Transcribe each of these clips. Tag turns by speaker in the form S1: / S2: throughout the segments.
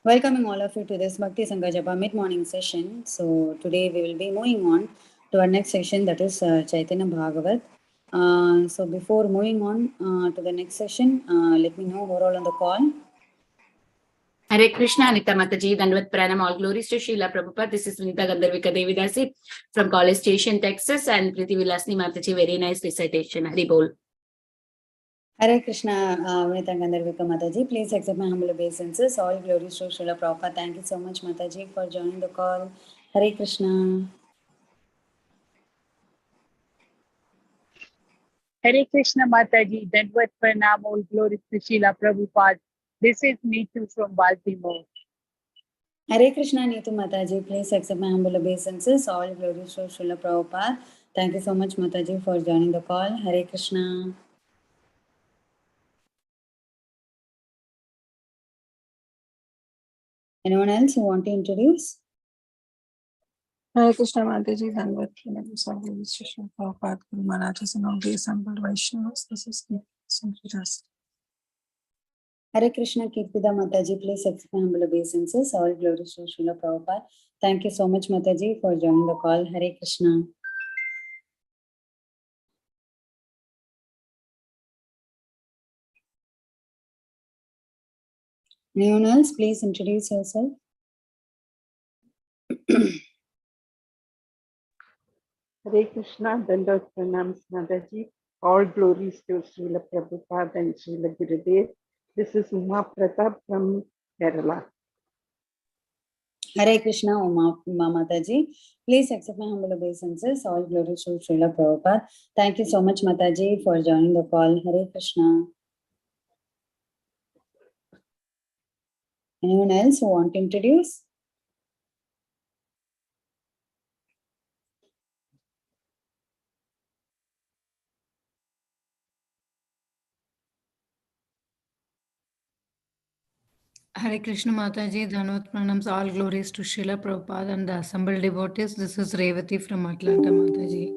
S1: Welcoming all of you to this Bhakti Sangha Japa mid-morning session. So today we will be moving on to our next session, that is Chaitanya Bhagavat. So before moving on to the next session, let me know who are all on the call.
S2: Hare Krishna, Anita Mataji, Dandavat Pranam, all glories to Srila Prabhupada. This is Vinita Gandharvika Devidasi from College Station, Texas, and Priti Vilasni Mataji. Very nice recitation. Hari Bol.
S1: Hare Krishna, Vinita Gandharvika Mataji. Please accept my humble obeisances. All glories to Srila Prabhupada. Thank you so much, Mataji, for joining the call. Hare Krishna.
S3: Hare Krishna Mataji, Dandavat Pranam, all glories to Srila Prabhupada. This is Neetu from Baltimore.
S1: Hare Krishna, Neetu Mataji. Please accept my humble obeisances. All glories to Srila Prabhupada. Thank you so much, Mataji, for joining the call. Hare Krishna. Anyone else who want to introduce?
S4: Hare Krishna Mataji, Dandavat Pranam, all glories to Srila Prabhupada, Guru Maharajas, and all the assembled Vaishnavas. This is Neetu.
S1: Hare Krishna, Kirtida Mataji, please accept my humble obeisances. All glories to Srila Prabhupada. Thank you so much, Mataji, for joining the call. Hare Krishna. Anyone else, please introduce yourself.
S5: Hare Krishna, Dandavat Pranam, Mataji. All glories to Srila Prabhupada and Srila Gurudev. This is Uma Pratap from Kerala.
S1: Hare Krishna, Uma Mataji. Please accept my humble obeisances. All glories to Srila Prabhupada. Thank you so much, Mataji, for joining the call. Hare Krishna. Anyone else who want to introduce?
S4: Hare Krishna Mataji, Dandavat Pranams, all glories to Srila Prabhupada and the assembled devotees. This is Revati from Atlanta Mataji.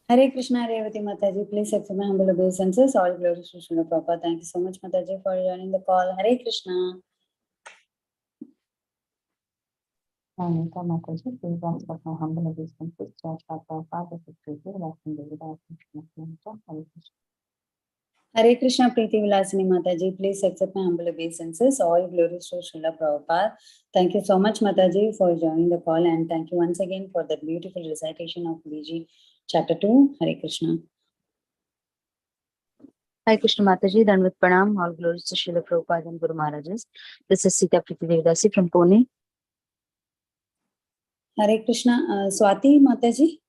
S1: Hare Krishna, Revati Mataji. Please accept my humble obeisances. All glories to Srila Prabhupada. Thank you so much, Mataji, for joining the call. Hare Krishna.
S6: Anita Mataji, please accept my humble obeisances. Srila Prabhupada, this is Priti Vilasni Devidasi from Atlanta. Hare Krishna.
S1: Hare Krishna, Priti Vilasini Mataji. Please accept my humble obeisances. All glories to Srila Prabhupada. Thank you so much, Mataji, for joining the call, and thank you once again for the beautiful recitation of BG Chapter 2. Hare Krishna.
S7: Hare Krishna Mataji, Dandavat Pranam, all glories to Srila Prabhupada and Guru Maharajas. This is Sita Priti Devidasi from Pune.
S1: Hare Krishna, Swati Mataji.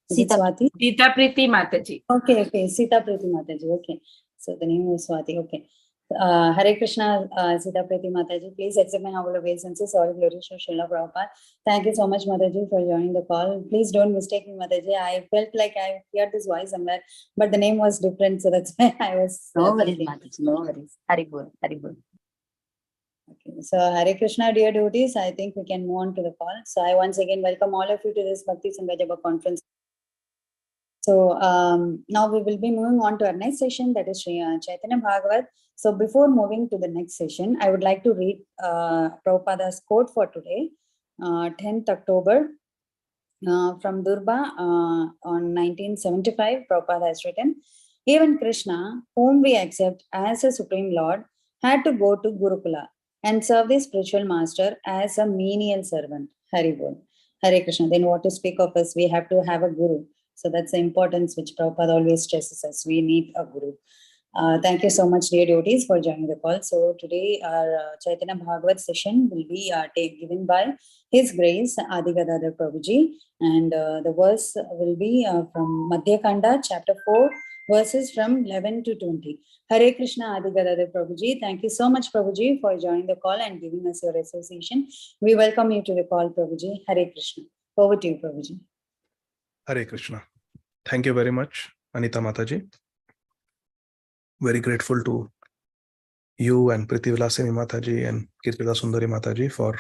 S1: Is it
S7: Sita.
S1: Swati?
S2: Sita Priti Mataji.
S1: Okay, Sita Priti Mataji. Okay, so the name was Swati. Okay. Hare Krishna, Sita Priti Mataji. Please accept my humble obeisances. All glories to Srila Prabhupada. Thank you so much, Mataji, for joining the call. Please don't mistake me, Mataji. I felt like I heard this voice somewhere, but the name was different, so that's why I was.
S7: No worries, Mataji, no worries. Hari Bol, Hari Bol.
S1: Okay, so Hare Krishna, dear devotees, I think we can move on to the call. So I once again welcome all of you to this Bhakti Sangha Japa conference. So now we will be moving on to our next session, that is Chaitanya Bhagavat. So before moving to the next session, I would like to read Prabhupada's quote for today, 10th October, from Durba on 1975. Prabhupada has written, even Krishna, whom we accept as a Supreme Lord, had to go to Gurukula and serve the spiritual master as a menial servant. Hari Bol. Hare Krishna. Then what to speak of us? We have to have a guru. So that's the importance which Prabhupada always stresses us. We need a guru. Thank you so much, dear devotees, for joining the call. So today our Chaitanya Bhagavat session will be given by His Grace Adi Gadadhar Prabhuji, and the verse will be from Madhya Khanda, chapter 4, verses from 11 to 20. Hare Krishna, Adi Gadadhar Prabhuji. Thank you so much, Prabhuji, for joining the call and giving us your association. We welcome you to the call, Prabhuji. Hare Krishna. Over to you, Prabhuji.
S8: Hare Krishna. Thank you very much, Anita Mataji. Very grateful to you and Priti Vilasini Mataji and Kirtida Sundari Mataji for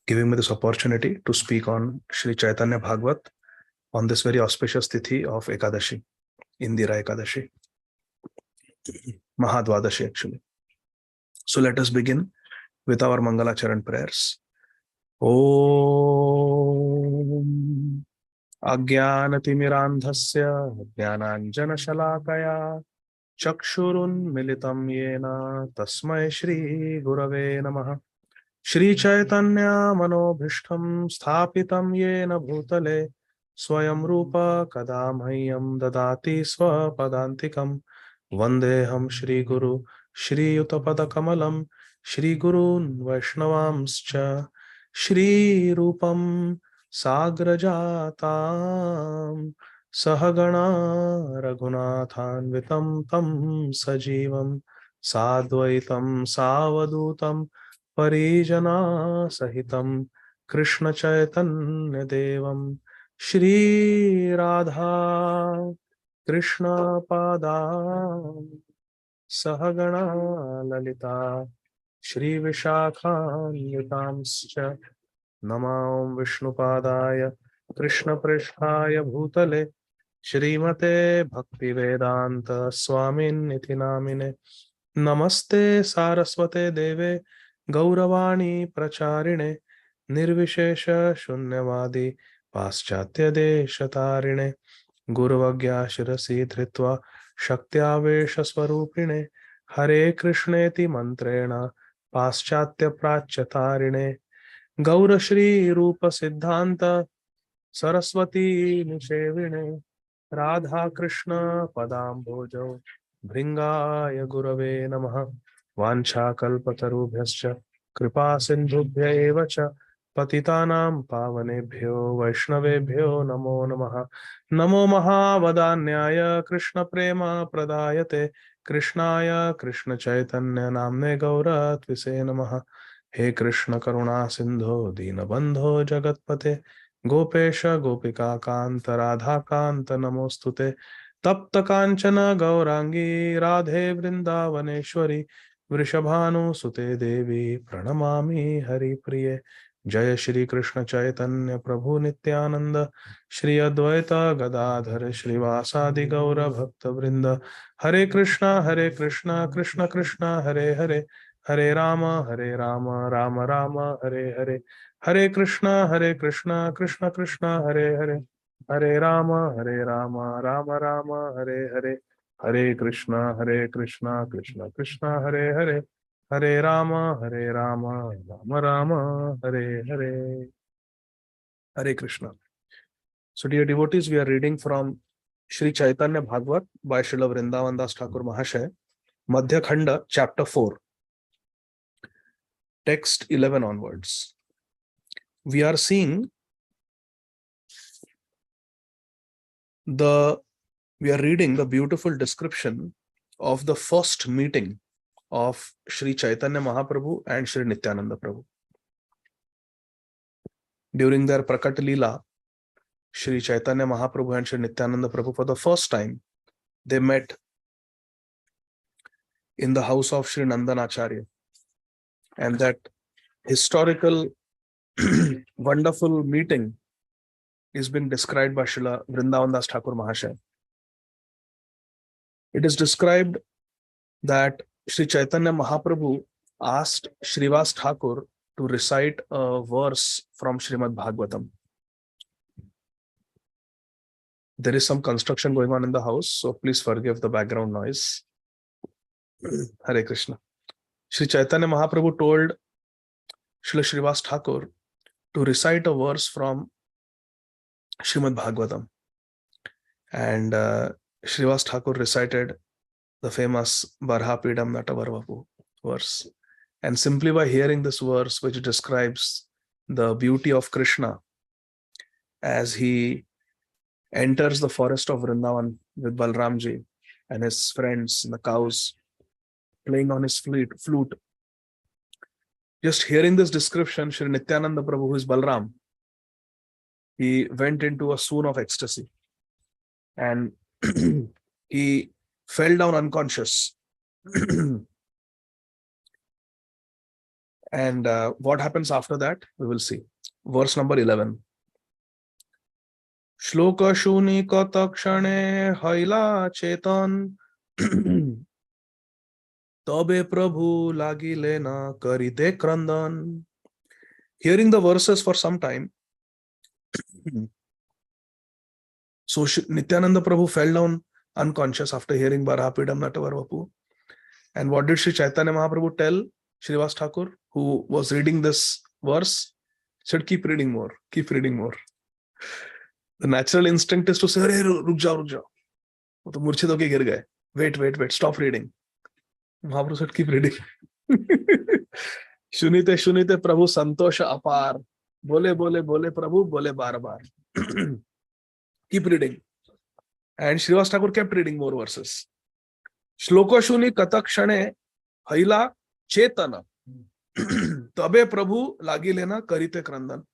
S8: giving me this opportunity to speak on Sri Chaitanya Bhagavat on this very auspicious tithi of Ekadashi, Indira Ekadashi, Mahadvadashi actually. So let us begin with our Mangalacharan prayers. Om Ajnanatimirandhasya Jnananjanashalakaya Chakshurunmilitam Yena Tasmai Shri Gurave Namaha. Shri Chaitanya Manobhishtam Sthapitam Yena Bhutale Swayam Rupa Kadamhayyam Dadati Swapadantikam Vandeham Shri Guru Shri Yutapada Kamalam Shri Gurun Vaishnavamscha Shri Rupam Sagrajatam Sahagana Raghunathanvitam Tam Sajivam Sadvaitam Savadutam Parijana Sahitam Krishna Chaitanya Devam Shri Radha Krishna Pada Sahagana Lalita Shri Vishakhanutamscha Namam Vishnupadaya Krishna Prishthaya Bhutale Shrimate Bhaktivedanta Swamin Niti Namine Namaste Saraswate Deve Gauravani Pracharine Nirvishesha Shunyavadi Paschatya Deshatarine Guruvagya Shirasi Dhritva Shaktyavesh Swarupine Hare Krishneti Mantrena Paschatya Prachatarine Gaura Shri Rupa Siddhanta Saraswati Nishevine Radha Krishna Padambojo Bhringaya Gurave Namaha Vancha Kalpatarubhyascha Kripa Sindhubhya Evacha Patitanam Pavanebhyo Vaishnavebhyo Namo Namaha Namo Mahavadanyaya Krishna Prema Pradayate Krishnaya Krishna Chaitanya Namne Gaura Tvise Namaha He Krishna Karuna Sindho Dinabandho Jagatpate Gopesha Gopika Kanta Radha Kanta Namostute Tapta Kanchana Gaurangi Radhe Vrindavaneshwari Vrishabhanu Sute Devi Pranamami Hari Priye Jaya Shri Krishna Chaitanya Prabhu Nityananda Shri Advaita Gadadhar Shri Vasadi Gaura Bhakta Vrinda Hare Krishna Krishna Krishna Hare Hare Hare Rama Rama Rama Hare Hare Hare Krishna Krishna Krishna Hare Hare Hare Rama Rama Rama Hare Hare Hare Krishna Krishna Krishna Hare Hare Hare Rama Rama Rama Hare Hare Hare Krishna. So dear devotees, we are reading from Sri Chaitanya Bhagavat by Srila Vrindavan Das Thakur Mahasaya, Madhya Khanda, chapter 4, text 11 onwards. We are seeing we are reading the beautiful description of the first meeting of Sri Chaitanya Mahaprabhu and Sri Nityananda Prabhu. During their Prakat Leela, Sri Chaitanya Mahaprabhu and Sri Nityananda Prabhu, for the first time, they met in the house of Sri Nandanacharya. And that historical, wonderful meeting is been described by Srila Vrindavan Das Thakur Mahasaya. It is described that Sri Chaitanya Mahaprabhu asked Srivas Thakur to recite a verse from Srimad Bhagavatam. There is some construction going on in the house, so please forgive the background noise. Hare Krishna. Sri Chaitanya Mahaprabhu told Srila Srivas Thakur to recite a verse from Srimad Bhagavatam. And Srivas Thakur recited the famous Barhapidam Natavarvapu verse. And simply by hearing this verse, which describes the beauty of Krishna as he enters the forest of Vrindavan with Balramji and his friends and the cows playing on his flute. Just hearing this description, Sri Nityananda Prabhu, who is Balram, he went into a swoon of ecstasy and he fell down unconscious. And what happens after that, we will see. Verse number 11. Shloka shuni katakshane haila chetan Tabe Prabhu lagile na karite krandan. Hearing the verses for some time, so Nityananda Prabhu fell down unconscious after hearing Barapidam Natavaru. And what did Sri Chaitanya Mahaprabhu tell Srivas Thakur, who was reading this verse? Said, keep reading more, keep reading more. The natural instinct is to say, "Arey, ruk jao, ruk jao." वो तो मूर्छित होके गिर गए. Wait, stop reading. Mahaprabhu said, keep reading. Shunite, shunite, Prabhu santosha apar. Bole, Prabhu, bole bar bar. Keep reading. And Srivas Thakur kept reading more verses. Shloka shuni katakshane haila chetana. Tabe Prabhu lagi lena karite krandan.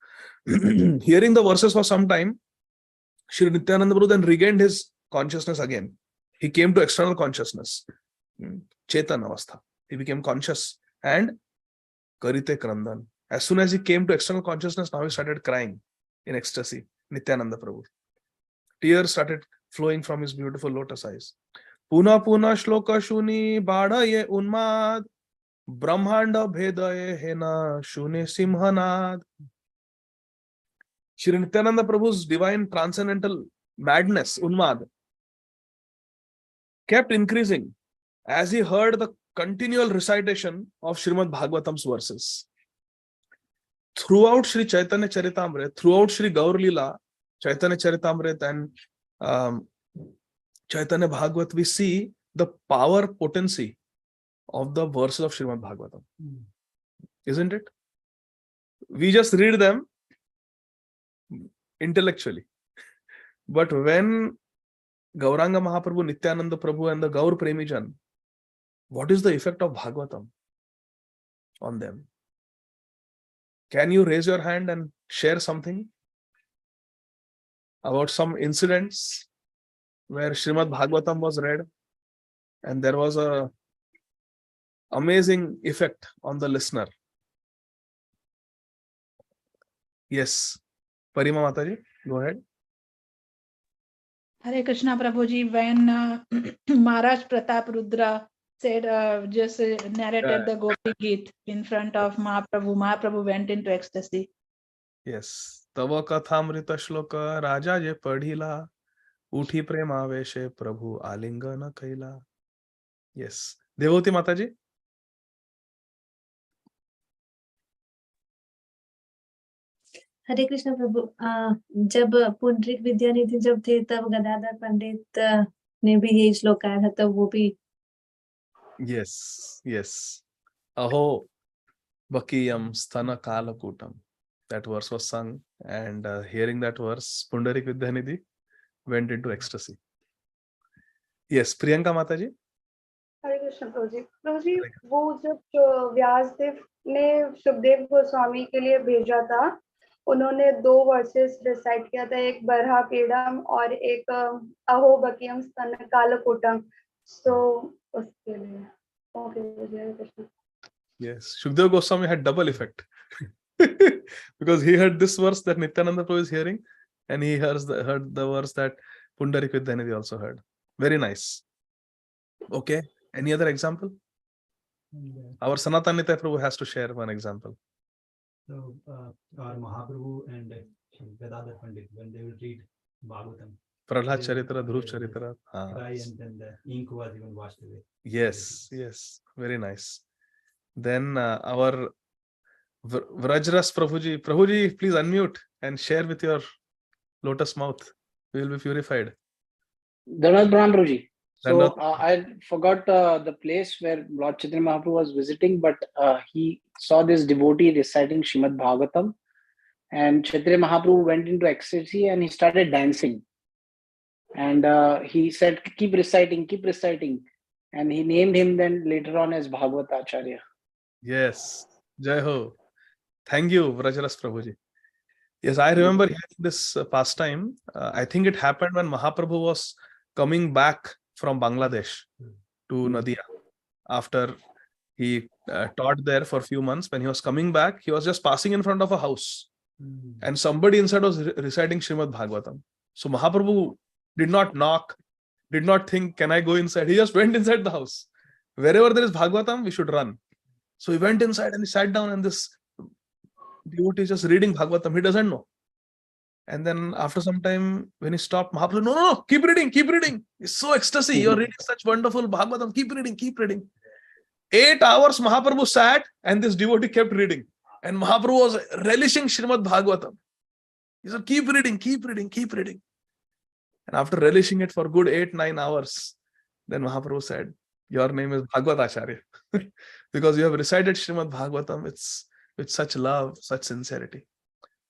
S8: Hearing the verses for some time, Shri Nityananda Prabhu then regained his consciousness again. He came to external consciousness. Chetan avastha. He became conscious and karite krandan. As soon as he came to external consciousness, now he started crying in ecstasy. Nityananda Prabhu. Tears started flowing from his beautiful lotus eyes. Puna shloka shuni badaye unmad. Brahmanda bhedaye hena shune simhanad. Shri Nityananda Prabhu's divine transcendental madness, unmad, kept increasing as he heard the continual recitation of Srimad Bhagavatam's verses. Throughout Sri Chaitanya Charitamrita, throughout Sri Gaur Lila, Chaitanya Charitamrita and Chaitanya Bhagavat, we see the power, potency of the verses of Srimad Bhagavatam. Isn't it? We just read them intellectually. But when Gauranga Mahaprabhu, Nityananda Prabhu and the Gaur Premijan, what is the effect of Bhagavatam on them? Can you raise your hand and share something about some incidents where Srimad Bhagavatam was read and there was a amazing effect on the listener? Yes. Parima Mataji, go ahead.
S9: Hare Krishna Prabhuji, when Maharaj Pratap Rudra said, just narrated the Gopi Geet in front of Mahaprabhu, Mahaprabhu went into ecstasy.
S8: Yes. Tava kathamrita shloka raja je padhila uthi premaveshe prabhu alingana kaila. Yes. Devoti Mataji.
S10: हरे कृष्ण प्रभु, जब पुंडरीक विद्यानिधि जब थे तब गदाधर पंडित ने भी यही श्लोक आया था, तब वो भी.
S8: Yes. Aho bakiyam sthana kalakutam. That verse was sung, and hearing that verse, Pundarik Vidyanidhi went into ecstasy. Yes, Priyanka Mataji.
S11: हरे कृष्ण प्रभु जी, वो जब व्यासदेव ने सुखदेव गोस्वामी के लिए भेजा था, उन्होंने 2 वर्सेस रिसाइट किया था, एक बरहा पीड़म और एक अहो बकियम स्तन कालकूटम. सो उसके लिए हरे Krishna.
S8: Yes, Shukdev Goswami had double effect because he heard this verse that Nityananda Prabhu is hearing, and he heard the verse that Pundarik Vidyanidhi also heard. Very nice. Okay, any other example? Our Sanatanita Prabhu has to share one example.
S12: So, our Mahaprabhu and Gadadhar Pandit, when they will read Bhagavatam,
S8: Prahlad Charitra, Dhruv Charitra.
S12: cry, and then the ink was even washed away.
S8: Yes, very nice. Then our Vrajras Prabhuji, please unmute and share with your lotus mouth. We will be purified.
S13: Dhanad Pranam Prabhuji. So I forgot the place where Lord Chaitanya Mahaprabhu was visiting, but he saw this devotee reciting Srimad Bhagavatam, and Chaitanya Mahaprabhu went into ecstasy and he started dancing. And he said, keep reciting. And he named him then later on as Bhagavata Acharya.
S8: Yes, Jai Ho. Thank you, Vrajras Prabhuji. Yes, I remember hearing this pastime. I think it happened when Mahaprabhu was coming back from Bangladesh to Madhya after he taught there for a few months. When he was coming back, he was just passing in front of a house, and somebody inside was reciting Srimad Bhagavatam. So Mahaprabhu did not knock, did not think, can I go inside? He just went inside the house wherever there is Bhagavatam, we should run. So he went inside and he sat down, and this devotee is just reading Bhagavatam. He doesn't know. And then after some time, when he stopped, Mahaprabhu, no, keep reading, keep reading. It's so ecstasy. You're reading such wonderful Bhagavatam. Keep reading, keep reading. 8 hours Mahaprabhu sat and this devotee kept reading. And Mahaprabhu was relishing Srimad Bhagavatam. He said, keep reading, keep reading, keep reading. And after relishing it for good 8-9 hours, then Mahaprabhu said, your name is Bhagavatacharya. Because you have recited Srimad Bhagavatam with such love, such sincerity.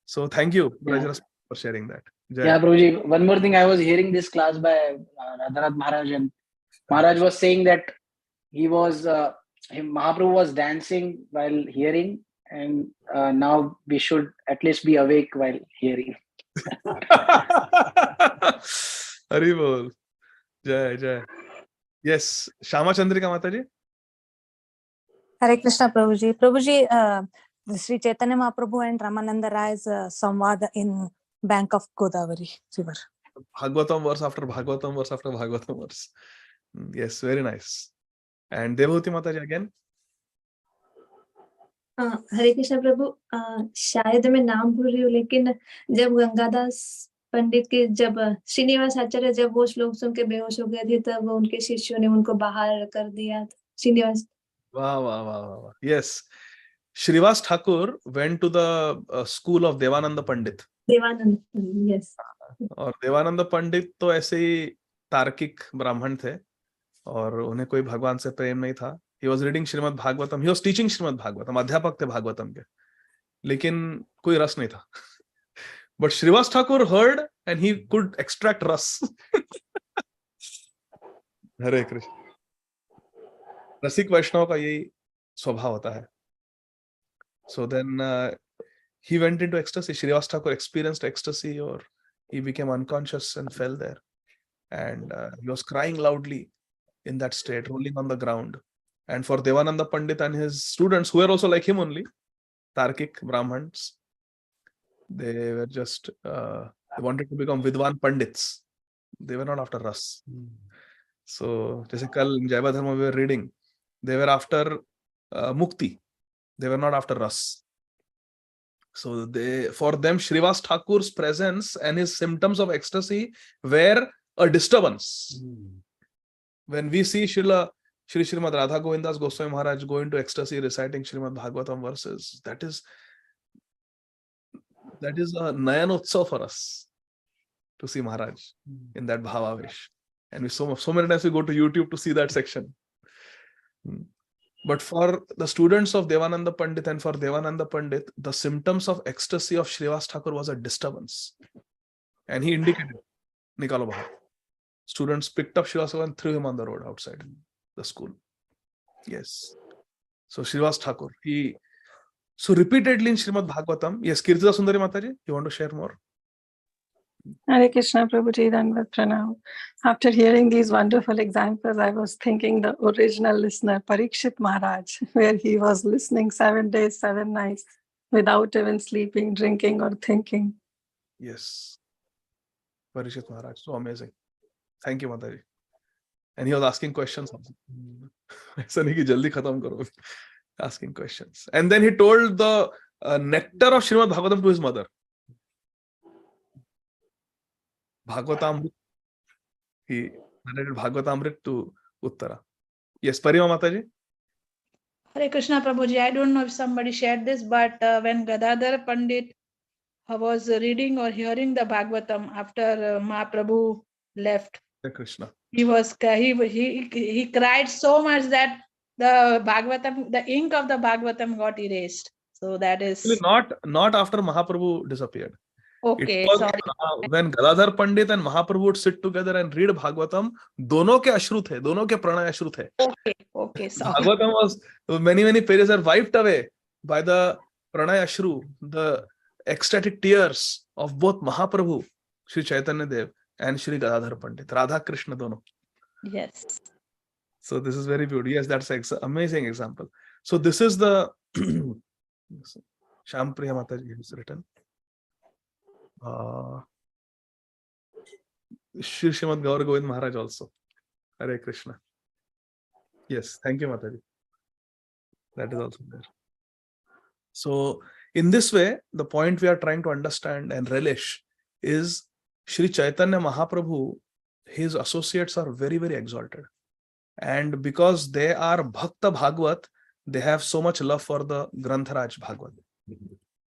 S8: So thank you, Brajaras, for sharing that. Jai.
S13: Yeah, Prabhuji. One more thing, I was hearing this class by Radhanath Maharaj, and Maharaj was saying that Mahaprabhu was dancing while hearing, and now we should at least be awake while hearing.
S8: Haribol. Jai, Jai. Yes, Shama Chandrika Mataji.
S14: Hare Krishna, Prabhuji. Prabhuji, Sri Chaitanya Mahaprabhu and Ramananda Rai's samvad in bank of Godavari river.
S8: Bhagavatam verse after Bhagavatam verse after Bhagavatam verse. Yes, very nice. And Devhuti Mataji again.
S10: हरे कृष्ण प्रभु, शायद मैं नाम भूल रही हूँ, लेकिन जब गंगादास पंडित के जब श्रीनिवास आचार्य जब वो श्लोक सुन के बेहोश हो गए थे, तब उनके शिष्यों ने उनको बाहर कर दिया. Srinivas.
S8: Wow, wow, wow, wow. Yes. Shrivas Thakur went to the school of Devananda Pandit.
S10: Devanand, yes.
S8: और देवानंद पंडित तो ऐसे ही तार्किक ब्राह्मण थे और उन्हें कोई भगवान से प्रेम नहीं था. He was reading Srimad Bhagavatam. He was teaching Srimad Bhagavatam. अध्यापक थे भागवतम के, लेकिन कोई रस नहीं था. But Shrivas Thakur heard and he could extract ras. हरे कृष्ण. रसिक वैष्णव का यही स्वभाव होता है. So then he went into ecstasy. Shrivas Thakur experienced ecstasy, or he became unconscious and fell there. And he was crying loudly in that state, rolling on the ground. And for Devananda Pandit and his students, who were also like him only, Tarkik Brahmans, they were just, they wanted to become Vidwan Pandits. They were not after ras. So, just kal in Jaiva Dharma we were reading, they were after mukti. They were not after ras. So for them, Shrivas Thakur's presence and his symptoms of ecstasy were a disturbance. When we see Shri Srimad Radha Govindas Goswami Maharaj go into ecstasy reciting Srimad Bhagavatam verses, that is a Nayan Utsav for us to see Maharaj in that Bhavavesh. And so many times we go to YouTube to see that section. But for the students of Devananda Pandit and for Devananda Pandit, the symptoms of ecstasy of Shrivas Thakur was a disturbance. And he indicated, Nikalo Bahar. Students picked up Shrivas Thakur and threw him on the road outside the school. Yes. So Shrivas Thakur, so repeatedly in Srimad Bhagavatam. Yes, Kirtida Sundari Mataji, you want to share more?
S4: Hare Krishna, Prabhuji, Dandavat Pranam. After hearing these wonderful examples, I was thinking the original listener, Parikshit Maharaj, where he was listening 7 days, 7 nights, without even sleeping, drinking, or thinking.
S8: Yes. Parikshit Maharaj, so amazing. Thank you, Mataji. And he was asking questions. Asking questions. And then he told the nectar of Srimad Bhagavatam to his mother. Bhagavatamrit. He narrated Bhagavatamrit to Uttara. Yes, Parima Mataji.
S9: Hare Krishna Prabhuji, I don't know if somebody shared this, but when Gadadhar Pandit was reading or hearing the Bhagavatam after Mahaprabhu left,
S8: Hare Krishna.
S9: he cried so much that the Bhagavatam, the ink of the Bhagavatam got erased. So that is
S8: not after Mahaprabhu disappeared.
S9: okay.
S8: It was,
S9: Sorry.
S8: When Gadadhar Pandit and Mahaprabhu would sit together and read Bhagavatam, दोनों के अश्रु थे, दोनों के प्रणय अश्रु थे.
S9: Okay. Sorry.
S8: Bhagavatam was many pages are wiped away by the pranay ashru, the ecstatic tears of both Mahaprabhu, Sri Chaitanya Dev, and Sri Gadadhar Pandit, Radha Krishna dono.
S9: Yes.
S8: So this is very beautiful. Yes, that's an amazing example. So this is the Shampriya Mataji has written. Shri Srimad Gaur Govind Maharaj also. Hare Krishna. Yes, thank you, Mataji. That is also there. So, in this way, the point we are trying to understand and relish is Sri Chaitanya Mahaprabhu, his associates are very, very exalted. And because they are Bhakta Bhagavat, they have so much love for the Grantharaj Bhagavat.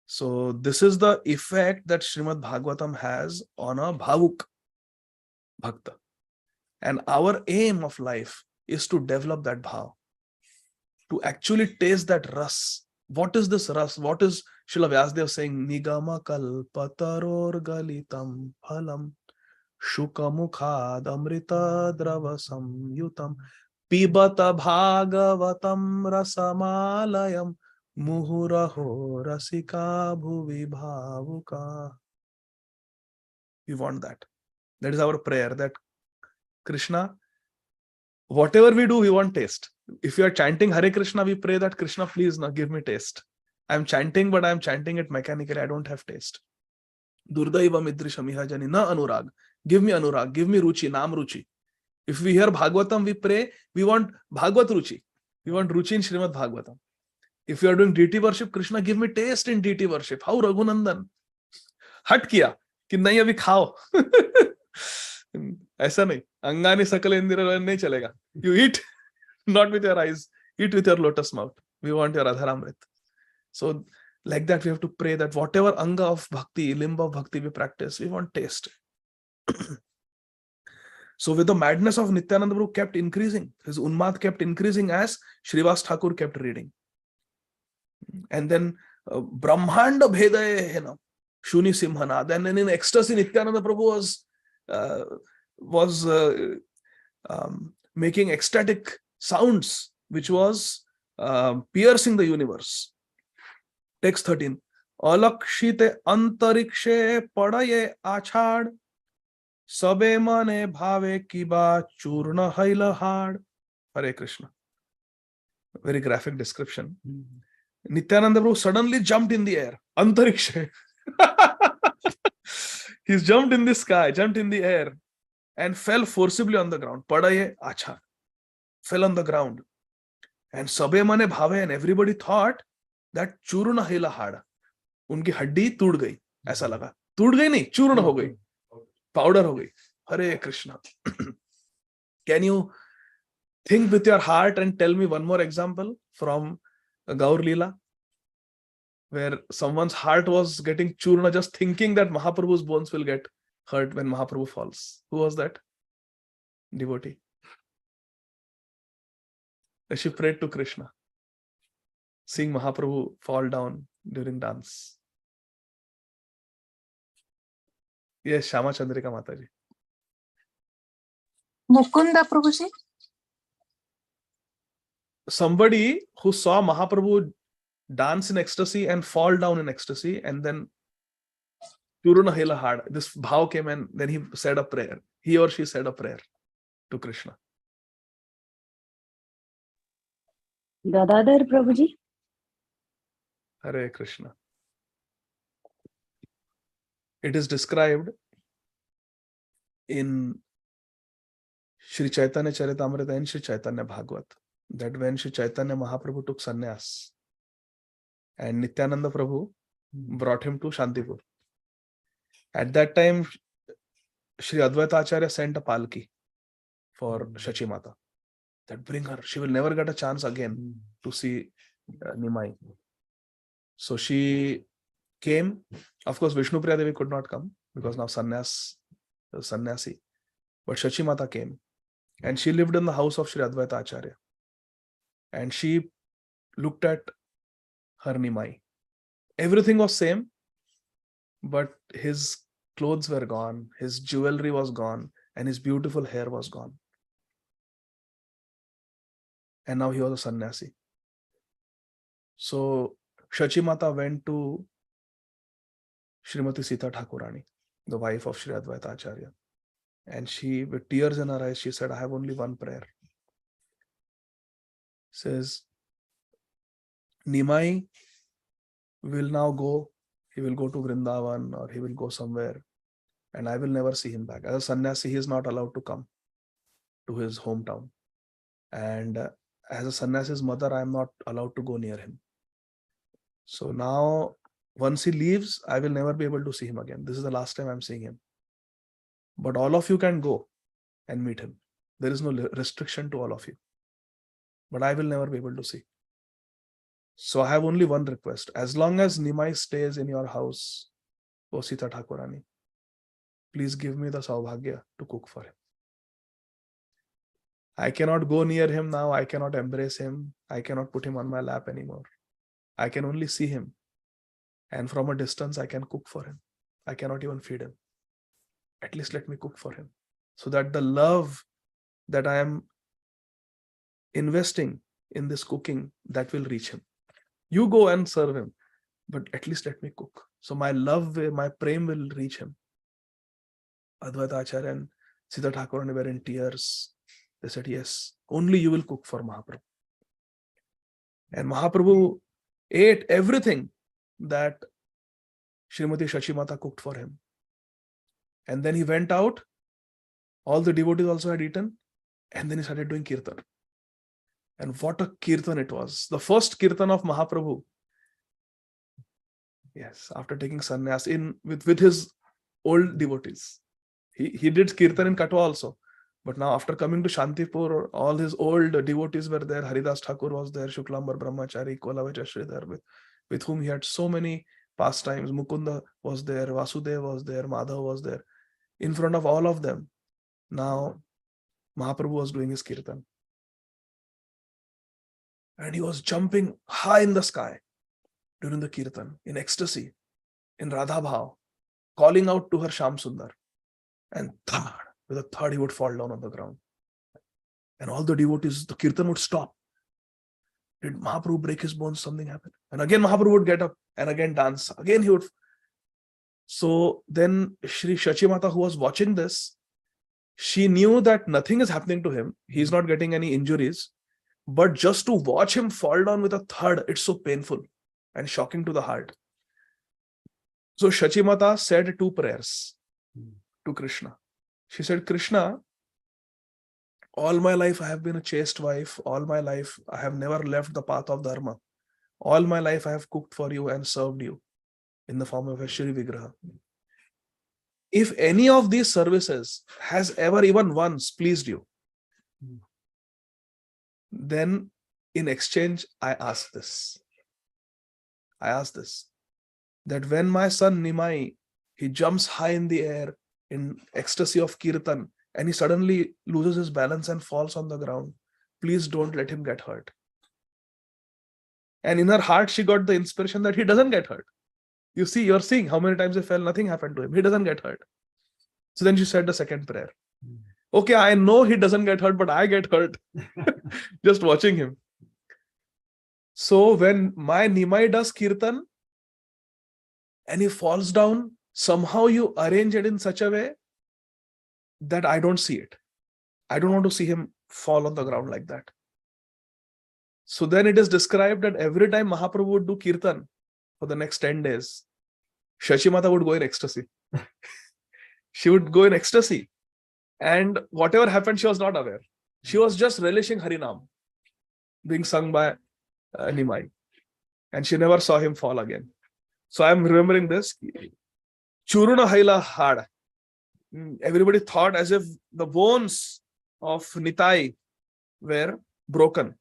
S8: So, this is the effect that Srimad Bhagavatam has on a Bhavuk Bhakta. And our aim of life is to develop that bhav, to actually taste that ras. What is this ras? What is Srila Vyasdev saying? Nigama kalpataror galitam phalam shukamukhad amrita dravasam yutam pibata bhagavatam rasamalayam muhuraho rasika bhuvi bhavuka. We want that. That is our prayer, that Krishna, whatever we do, we want taste. If you are chanting Hare Krishna, we pray that Krishna, please now give me taste. I'm chanting, but I'm chanting it mechanically. I don't have taste. Durdaiva midrishamiha jani na anurag. Give me anurag, give me ruchi, nam ruchi. If we hear Bhagavatam, we pray, we want Bhagavat ruchi. We want ruchi in Srimad Bhagavatam. If you are doing deity worship, Krishna, give me taste in deity worship. How Raghunandan? Hat kiya, कि नहीं अभी खाओ. ऐसा नहीं, अंगानी सकल इंद्रिय नहीं चलेगा. You eat, not with your eyes, eat with your lotus mouth. We want your Radharamrit. So, like that, we have to pray that whatever anga of bhakti, limb of bhakti we practice, we want taste. So, with the madness of Nityananda Prabhu kept increasing, his unmad kept increasing as Srivas Thakur kept reading. And then Brahmanda Bhedaye Henam, Shuni Simhanad. And then in ecstasy, Nityananda Prabhu was making ecstatic sounds, which was piercing the universe. Text 13. Alakshite antarikshe padaye achad sabe mane bhave kiba churna haila had. Hare Krishna. Very graphic description. Nityananda Prabhu suddenly jumped in the air. Antarikshe. He's jumped in the sky, jumped in the air, and fell forcibly on the ground. Padaye achad. Fell on the ground. And sabe mane bhave, and everybody thought that churna haila had. उनकी हड्डी टूट गई, ऐसा लगा. टूट गई नहीं, चूर्ण हो गई, पाउडर हो गई. हरे Krishna. Can you think with your heart and tell me one more example from Gaur Leela, where someone's heart was getting churna just thinking that Mahaprabhu's bones will get hurt when Mahaprabhu falls? Who was that devotee? She prayed to Krishna, seeing Mahaprabhu fall down during dance. Yes, Shama Chandrika Mataji.
S14: Mukunda Prabhuji?
S8: Somebody who saw Mahaprabhu dance in ecstasy and fall down in ecstasy, and then Churuna Hela had this bhav came, and then he said a prayer. He or she said a prayer to Krishna.
S7: Gadadhar Prabhuji?
S8: Hare Krishna. It is described in Sri Chaitanya Charitamrita and Sri Chaitanya Bhagavat that when Sri Chaitanya Mahaprabhu took sannyas and Nityananda Prabhu brought him to Shantipur. At that time, Sri Advaita Acharya sent a palki for Shachi Mata, that bring her. She will never get a chance again to see Nimai. So she came. Of course, Vishnu Priya Devi could not come because now sannyasi. But Shachi Mata came, and she lived in the house of Sri Advaita Acharya. And she looked at her Nimai. Everything was same, but his clothes were gone, his jewelry was gone, and his beautiful hair was gone. And now he was a sannyasi. So Shachi Mata went to Srimati Sita Thakurani, the wife of Sri Advaita Acharya. And she, with tears in her eyes, she said, I have only one prayer. Says, Nimai will now go, he will go to Vrindavan or he will go somewhere, and I will never see him back. As a sannyasi, he is not allowed to come to his hometown. And as a sannyasi's mother, I am not allowed to go near him. So now, once he leaves, I will never be able to see him again. This is the last time I'm seeing him. But all of you can go and meet him. There is no restriction to all of you. But I will never be able to see. So I have only one request. As long as Nimai stays in your house, O Sita Thakurani, please give me the Saubhagya to cook for him. I cannot go near him now. I cannot embrace him. I cannot put him on my lap anymore. I can only see him. And from a distance, I can cook for him. I cannot even feed him. At least let me cook for him, so that the love that I am investing in this cooking, that will reach him. You go and serve him, but at least let me cook. So my love, my prem will reach him. Advaita Acharya and Sita Thakurani were in tears. They said, yes, only you will cook for Mahaprabhu. And Mahaprabhu ate everything that Srimati Shachimata cooked for him. And then he went out. All the devotees also had eaten. And then he started doing kirtan. And what a kirtan it was. The first kirtan of Mahaprabhu. Yes, after taking sannyas with his old devotees. He did kirtan in Katwa also. But now after coming to Shantipur, all his old devotees were there. Haridas Thakur was there. Shuklambar Brahmachari, Kolavacha Sridhar, with whom he had so many pastimes. Mukunda was there. Vasudev was there. Madhav was there. In front of all of them, now Mahaprabhu was doing his kirtan. And he was jumping high in the sky during the kirtan, in ecstasy, in Radha Bhav, calling out to her Sham Sundar. And with a third, he would fall down on the ground. And all the devotees, the kirtan would stop. Did Mahaprabhu break his bones? Something happened. And again Mahaprabhu would get up and again dance. Again he would. So then Shri Shachimata, who was watching this, she knew that nothing is happening to him. He's not getting any injuries. But just to watch him fall down with a thud, it's so painful and shocking to the heart. So Shachimata said two prayers to Krishna. She said, Krishna, all my life I have been a chaste wife. All my life I have never left the path of dharma. All my life I have cooked for you and served you in the form of a Shri Vigraha. If any of these services has ever even once pleased you, then in exchange I ask this. That when my son Nimai, he jumps high in the air in ecstasy of kirtan, and he suddenly loses his balance and falls on the ground, please don't let him get hurt. And in her heart, she got the inspiration that he doesn't get hurt. You see, you're seeing how many times he fell, nothing happened to him. He doesn't get hurt. So then she said the second prayer. Okay, I know he doesn't get hurt, but I get hurt just watching him. So when my Nimai does kirtan and he falls down, somehow you arrange it in such a way that I don't see it. I don't want to see him fall on the ground like that. So then it is described that every time Mahaprabhu would do kirtan for the next 10 days, Shachimata would go in ecstasy. She would go in ecstasy. And whatever happened, she was not aware. She was just relishing Harinam being sung by Nimai. And she never saw him fall again. So I'm remembering this. Churuna Haila Had. Everybody thought as if the bones of Nitai were broken.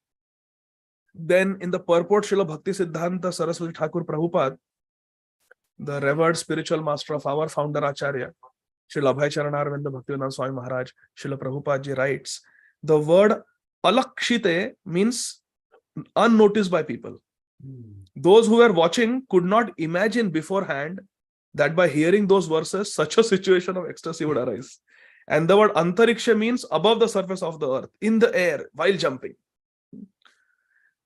S8: Then in the purport, Srila Bhakti Siddhanta Saraswati Thakur Prabhupada, the revered spiritual master of our founder Acharya, Srila Abhay Charanarvinda Bhaktivedanta Swami Maharaj, Srila Prabhupada ji writes, the word alakshite means unnoticed by people. Those who were watching could not imagine beforehand that by hearing those verses, such a situation of ecstasy would arise. And the word antariksha means above the surface of the earth, in the air, while jumping.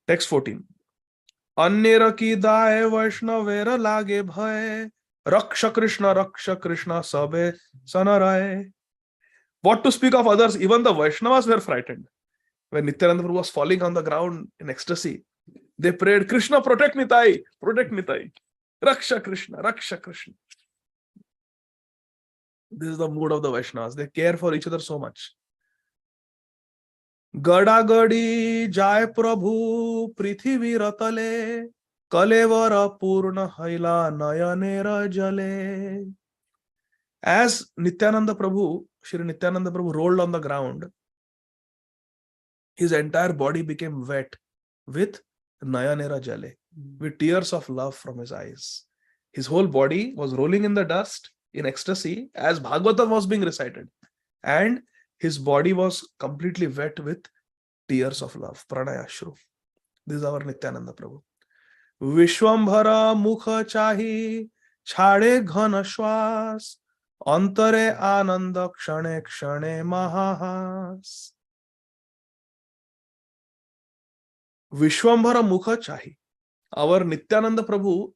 S8: Text 14. Annera ki dae vaishnavera lage bhai, raksha Krishna sabe sanaraye. What to speak of others, even the Vaishnavas were frightened. When Nityananda Prabhu was falling on the ground in ecstasy, they prayed, Krishna, protect Nitai, protect Nitai. Raksha Krishna, Raksha Krishna. This is the mood of the Vaishnavas. They care for each other so much. Gadagadi jai Prabhu Prithvi ratale Kalevara Purna Haila Nayanera Jale. As Nityananda Prabhu, Shri Nityananda Prabhu rolled on the ground, his entire body became wet with Nayanera Jale, with tears of love from his eyes. His whole body was rolling in the dust in ecstasy as Bhagavatam was being recited. And his body was completely wet with tears of love. Pranayashru. This is our Nityananda Prabhu. Vishwambhara mukha chahi chhade ghana shwas antare ananda kshane kshane mahahas. Vishwambhara mukha chahi. Our Nityananda Prabhu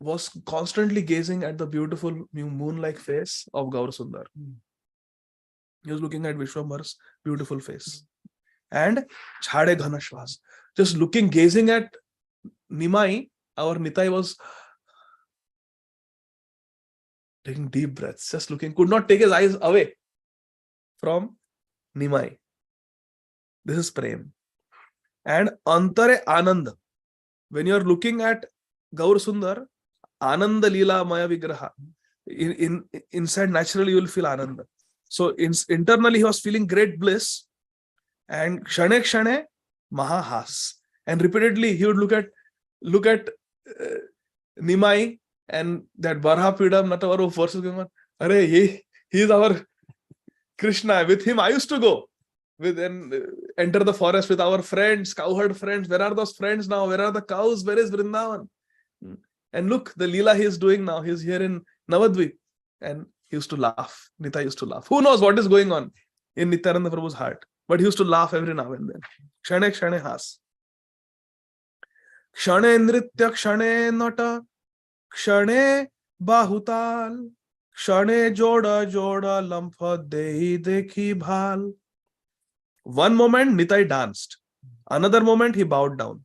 S8: was constantly gazing at the beautiful moon-like face of Gaur Sundar. He was looking at Vishwambhara's beautiful face. And chhade ghana shwas. Just looking, gazing at Nimai, our Nitai was taking deep breaths, just looking, could not take his eyes away from Nimai. This is Prem. And Antare Anand. When you are looking at Gaur Sundar, Ananda Leela Maya Vigraha, inside naturally you will feel Ananda. So internally he was feeling great bliss, and Kshane Kshane Mahahas. And repeatedly he would look at Nimai and that Barha Pidam Natavaru verses going on. Arey, he is our Krishna. With him I used to go and enter the forest with our friends, cowherd friends. Where are those friends now? Where are the cows? Where is Vrindavan? And look, the Leela he is doing now. He is here in Navadvip. And he used to laugh. Nita used to laugh. Who knows what is going on in Nityananda Prabhu's heart? But he used to laugh every now and then. Kshane Kshane Has. Kshane Nritya Kshane Nata Kshane Bahutal Kshane Joda Joda Lampha Dehi Dekhi Bhal. One moment Nitai danced. Another moment he bowed down.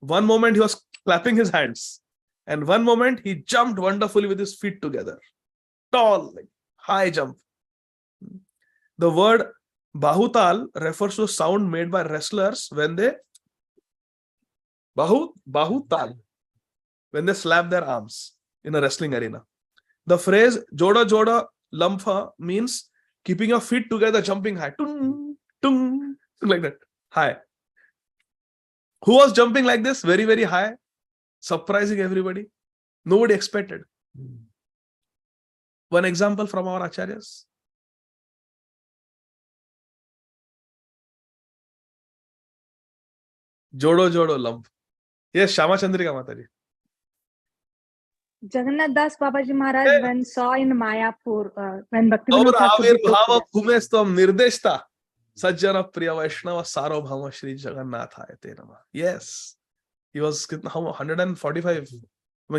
S8: One moment he was clapping his hands. And one moment he jumped wonderfully with his feet together. Tall, like high jump. The word Bahutal refers to a sound made by wrestlers when they Bahutal, when they slap their arms in a wrestling arena. The phrase Joda Joda Lampha means keeping your feet together, jumping high. Tung, tung, like that. High. Who was jumping like this? Very, very high. Surprising everybody. Nobody expected. One example from our acharyas. Jodo Jodo Lamp. Yes, Shama Chandrika Mataji.
S14: Jagannath Das Babaji Maharaj, when saw in Mayapur, when Bhakti
S8: Gaur
S14: Vinod Thakur
S8: Avir Bhava Bhumestam Nirdeshta Sajjana Priya Vaishnava Sarvabhauma Shri Jagannatha Te Namah. Yes. He was 145.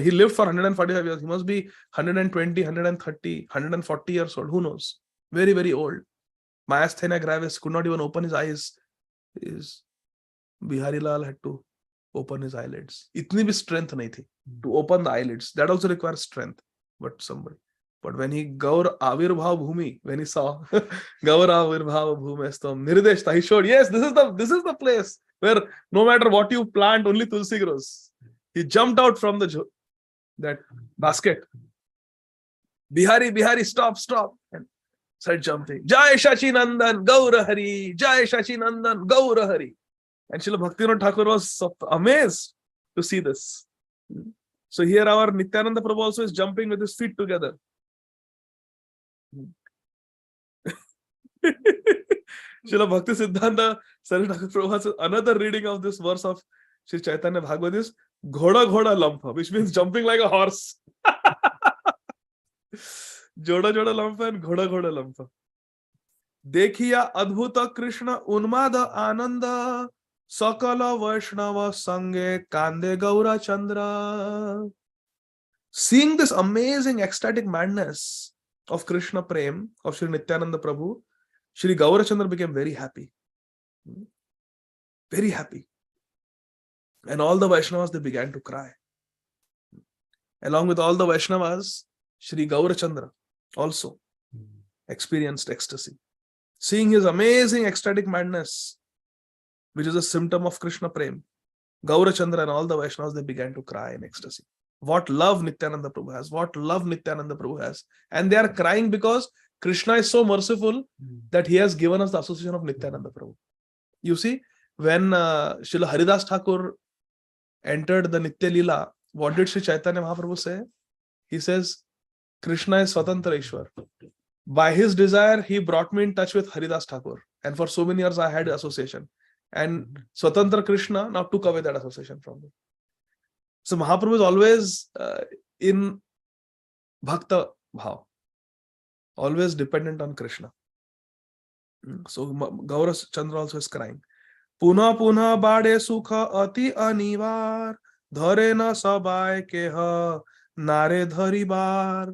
S8: He lived for 145 years. He must be 120, 130, 140 years old. Who knows? Very, very old. Myasthenia gravis, could not even open his eyes. Bihari Lal had to open his eyelids. Itni bhi strength nahi thi to open the eyelids. That also requires strength. But when he Gaur Avirbhav Bhumi, when he saw Gaur Avirbhav Bhumestam Nirdeshta, he showed, yes, this is the place where no matter what you plant, only Tulsi grows. He jumped out from that basket. Bihari, stop. And started jumping. Jai Shachi Nandan, Gaura Hari. Jai Shachi Nandan, Gaura Hari. And Srila Bhaktivinoda Thakur was amazed to see this. So here our Nityananda Prabhu also is jumping with his feet together. Srila Bhakti Siddhanta Saraswati Thakur Prabhu has another reading of this verse of Sri Chaitanya Bhagavad is Ghoda Ghoda Lampha, which means jumping like a horse. Joda Joda Lampha and Ghoda Ghoda Lampha. Dekhiya Adbhuta Krishna Unmada Ananda Sakala Vaishnava Sange Kande Gaura Chandra. Seeing this amazing ecstatic madness of Krishna Prem, of Sri Nityananda Prabhu, Sri Gaurachandra became very happy. Very happy. And all the Vaishnavas, they began to cry. Along with all the Vaishnavas, Sri Gaurachandra also experienced ecstasy. Seeing his amazing ecstatic madness which is a symptom of Krishna Prem. Gaurachandra and all the Vaishnavas, they began to cry in ecstasy. What love Nityananda Prabhu has, what love Nityananda Prabhu has. And they are crying because Krishna is so merciful that he has given us the association of Nityananda Prabhu. You see, when Srila Haridas Thakur entered the Nitya Leela, what did Sri Chaitanya Mahaprabhu say? He says, Krishna is Swatantra Ishwar. By his desire, he brought me in touch with Haridas Thakur. And for so many years, I had association. And Swatantra Krishna now took away that association from me. So Mahaprabhu is always in Bhakta Bhav, always dependent on Krishna. So Gaura Chandra also is crying. Puna puna bade sukha ati anivar, dhare na sabai keha, nare dhari bar.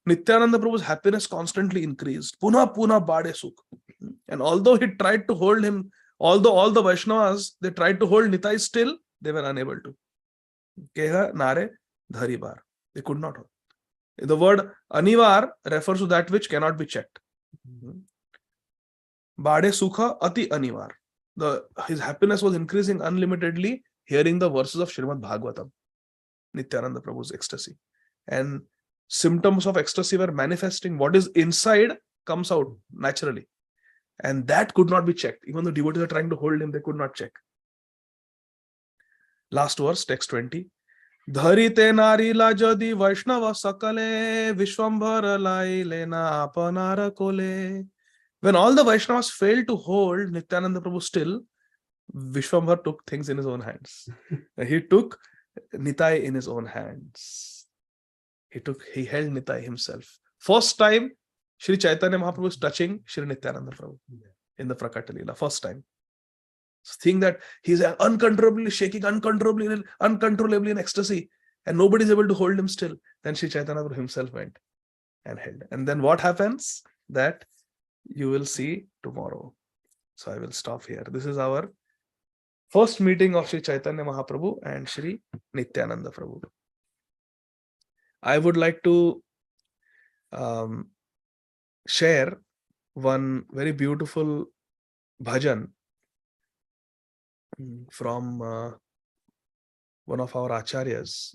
S8: Nityananda Prabhu's happiness constantly increased. Puna puna bade sukha. And although he tried to hold him, although all the Vaishnavas, they tried to hold Nitai still, they were unable to. Keha nare dhari bar. They could not hold. The word anivar refers to that which cannot be checked. Bade sukha ati anivar. His happiness was increasing unlimitedly hearing the verses of Srimad Bhagavatam, Nityananda Prabhu's ecstasy. And symptoms of ecstasy were manifesting. What is inside comes out naturally. And that could not be checked. Even though devotees are trying to hold him, they could not check. Last verse, text 20. Dharite narila jadi Vaishnava sakale Vishwambhara lailena apanara kole. When all the Vaishnavas failed to hold Nityananda Prabhu still, Vishwambhar took things in his own hands. He took Nitai in his own hands. He held Nitai himself. First time, Sri Chaitanya Mahaprabhu is touching Sri Nityananda Prabhu in the Prakata Leela. First time. Think that he's uncontrollably shaking, uncontrollably in ecstasy, and nobody is able to hold him still. Then Sri Chaitanya Prabhu himself went and held. And then what happens? That you will see tomorrow. So I will stop here. This is our first meeting of Sri Chaitanya Mahaprabhu and Sri Nityananda Prabhu. I would like to share one very beautiful bhajan from one of our acharyas.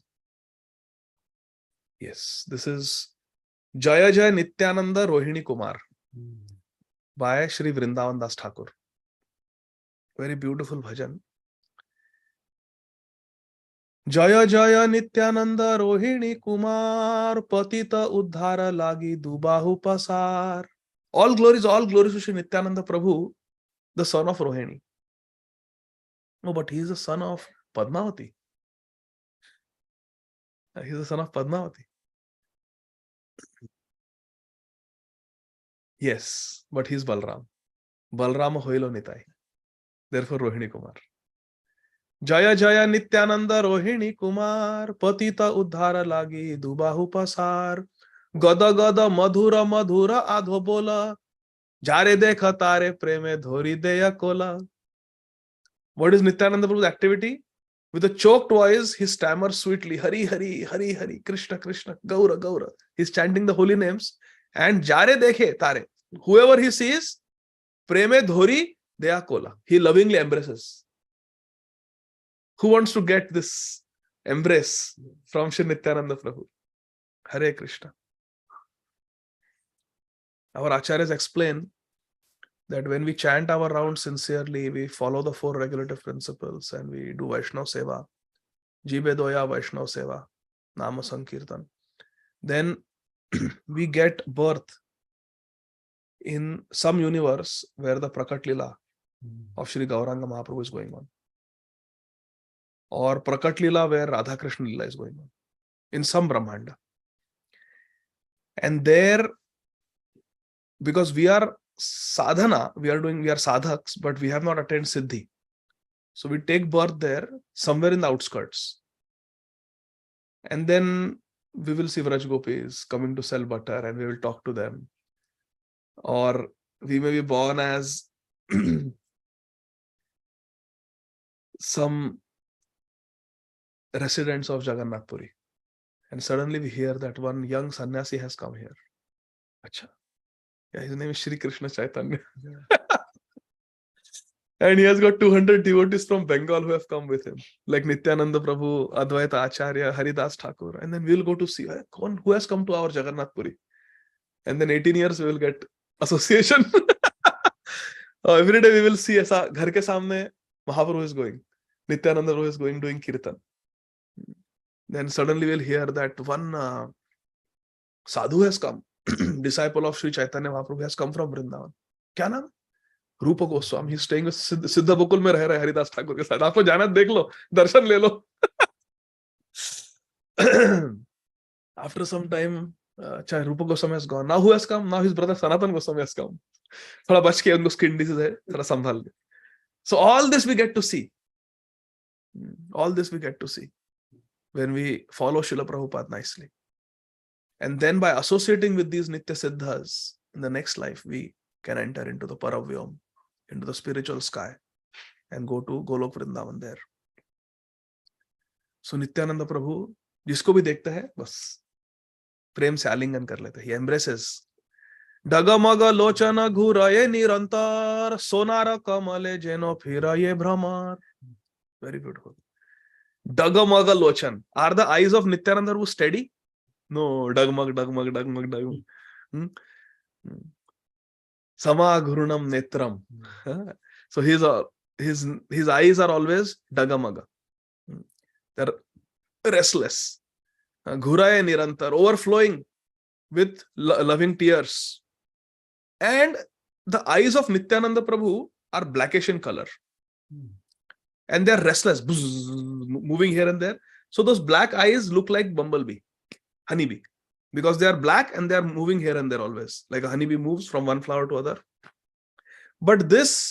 S8: Yes, this is Jaya Jaya Nityananda Rohini Kumar by Sri Vrindavan Das Thakur. Very beautiful bhajan. Jaya Jaya Nityananda Rohini Kumar Patita Uddhara Lagi Dubahu Pasar. All glories to Sri Nityananda Prabhu, the son of Rohini. No, but he is the son of Padmavati. He is the son of Padmavati. Yes, but he is Balram. Balrama Hoilo Nitai. Therefore, Rohini Kumar. Jaya Jaya Nityananda Rohini Kumar Patita Uddhara Lagi Dubahu Pasar Gada Gada Madhura Madhura Adho Bola Jare Dekha Tare Preme Dhori Deya Kola. What is Nityananda Prabhu's activity? With a choked voice, he stammers sweetly, Hari Hari, Hari Hari, Krishna Krishna, Gaura Gaura. He's chanting the holy names. And Jare Dekhe Tare. Whoever he sees, Preme Dhori Deya Kola. He lovingly embraces. Who wants to get this embrace from Sri Nityananda Prabhu? Hare Krishna. Our acharyas explain that when we chant our rounds sincerely, we follow the 4 regulative principles and we do Vaishnava Seva, Jibe Doya Vaishnava Seva, Nama Sankirtan, then we get birth in some universe where the Prakat Lila of Sri Gauranga Mahaprabhu is going on. Or Prakat Lila where Radha Krishna Lila is going on. In some Brahmanda. And there, because we are sadhana, we are sadhaks, but we have not attained siddhi. So we take birth there, somewhere in the outskirts. And then we will see Vraj Gopis coming to sell butter and we will talk to them. Or we may be born as some residents of Jagannath Puri. And suddenly we hear that one young sannyasi has come here. Acha. Yeah, his name is Shri Krishna Chaitanya. And he has got 200 devotees from Bengal who have come with him, like Nityananda Prabhu, Advaita Acharya, Haridas Thakur. And then we'll go to see who has come to our Jagannath Puri. And then 18 years we will get association. Every day we will see ऐसा घर के सामने Mahaprabhu is going, Nityananda Prabhu is going doing kirtan. Then suddenly we'll hear that one sadhu has come, disciple of Sri Chaitanya Mahaprabhu has come from Vrindavan. क्या नाम? रूप Goswami. He's staying with सिद्ध बकुल में रह रहे हरिदास ठाकुर के साथ. आपको जाना देख लो, दर्शन ले लो. After some time, Rupa Goswami has gone. Now who has come? Now his brother Sanatan Goswami has come. थोड़ा बच के उनको skin disease है, थोड़ा संभाल ले. So all this we get to see. All this we get to see when we follow Srila Prabhupada nicely. And then by associating with these Nitya Siddhas, in the next life, we can enter into the Paravyam, into the spiritual sky, and go to Golok Vrindavan there. So Nityananda Prabhu, जिसको भी देखता है, बस प्रेम से आलिंगन कर लेता है. He embraces. डगमग लोचन घूराये निरंतर सोनार कमले जेनो फिराये भ्रमर. Very beautiful. Dagmag lochan. Are the eyes of Nityananda Prabhu steady? No. Dagmag. Samaghurunam netram. So his eyes are always dagamaga. They're restless. Ghuraye nirantar, overflowing with loving tears. And the eyes of Nityananda Prabhu are blackish in color. And they're restless, moving here and there. So those black eyes look like bumblebee, honeybee, because they are black and they are moving here and there always, like a honeybee moves from one flower to other. But these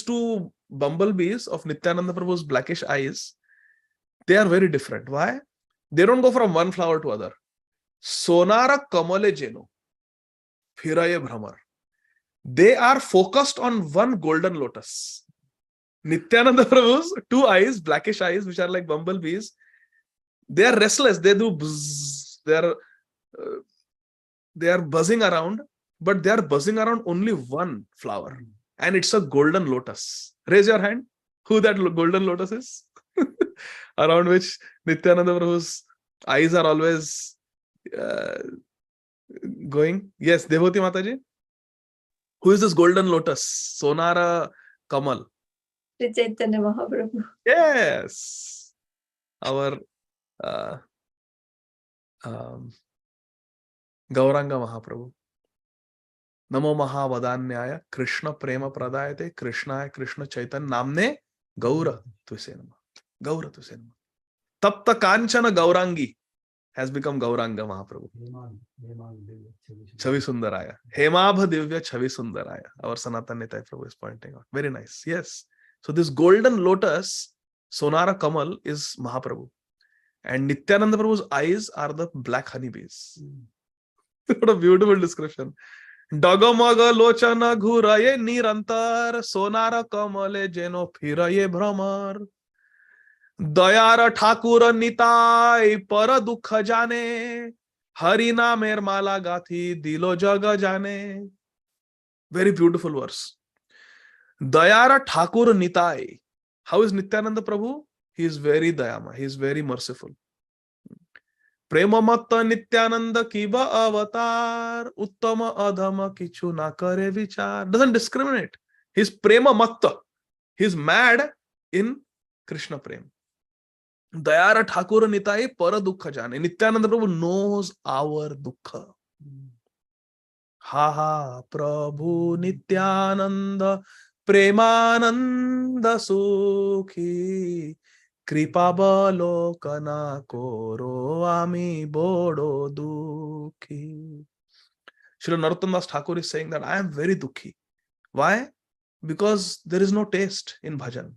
S8: two bumblebees of Nityananda Prabhu's blackish eyes, they are very different. Why? They don't go from one flower to other. Sonara kamale jeno, phiraye bhramar. They are focused on one golden lotus. Nityananda Prabhu's two eyes, blackish eyes, which are like bumblebees, they are restless. They do buzz. They are buzzing around, but they are buzzing around only one flower, and it's a golden lotus. Raise your hand. Who that golden lotus is? Around which Nityananda Prabhu's eyes are always going. Yes, Devoti Mataji. Who is this golden lotus? Sonara Kamal.
S10: Sri Chaitanya Mahaprabhu.
S8: Yes, our Gauranga Mahaprabhu. Namo Mahavadanyaya Krishna Prema Pradayate Krishnaya Krishna Chaitanya Namne Gaura Tuse Nama. Gaura Tuse Nama. Tapta Kanchana Gaurangi has become Gauranga Mahaprabhu. Chavi Sundaraya. Hemabha Divya Chavi Sundaraya. Our Sanatana Nitai Prabhu is pointing out. Very nice. Yes. So this golden lotus, Sonara Kamal, is Mahaprabhu. And Nityananda Prabhu's eyes are the black honeybees. What a beautiful description. Dagamaga lochana ghuraye nirantar sonara kamale jeno phiraye bhramar. Dayara Thakur nitai para dukha jane. Harina mer mala gathi dilo jaga jane. Very beautiful verse. Dayara Thakur nitai. How is Nityananda Prabhu? He is very dayama. He is very merciful. Prema matta Nityananda kiba avatar. Uttama adhama kichu na kare vichar. Doesn't discriminate. He's prema matta. He's mad in Krishna prem. Dayara Thakur nitai para dukha jane. Nityananda Prabhu knows our dukha. Ha ha Prabhu Nityananda Premananda Sukhi Kripa Balokana Koro Ami Bodo Dukhi. Srila Narottam Das Thakur is saying that I am very dukhi. Why? Because there is no taste in bhajan,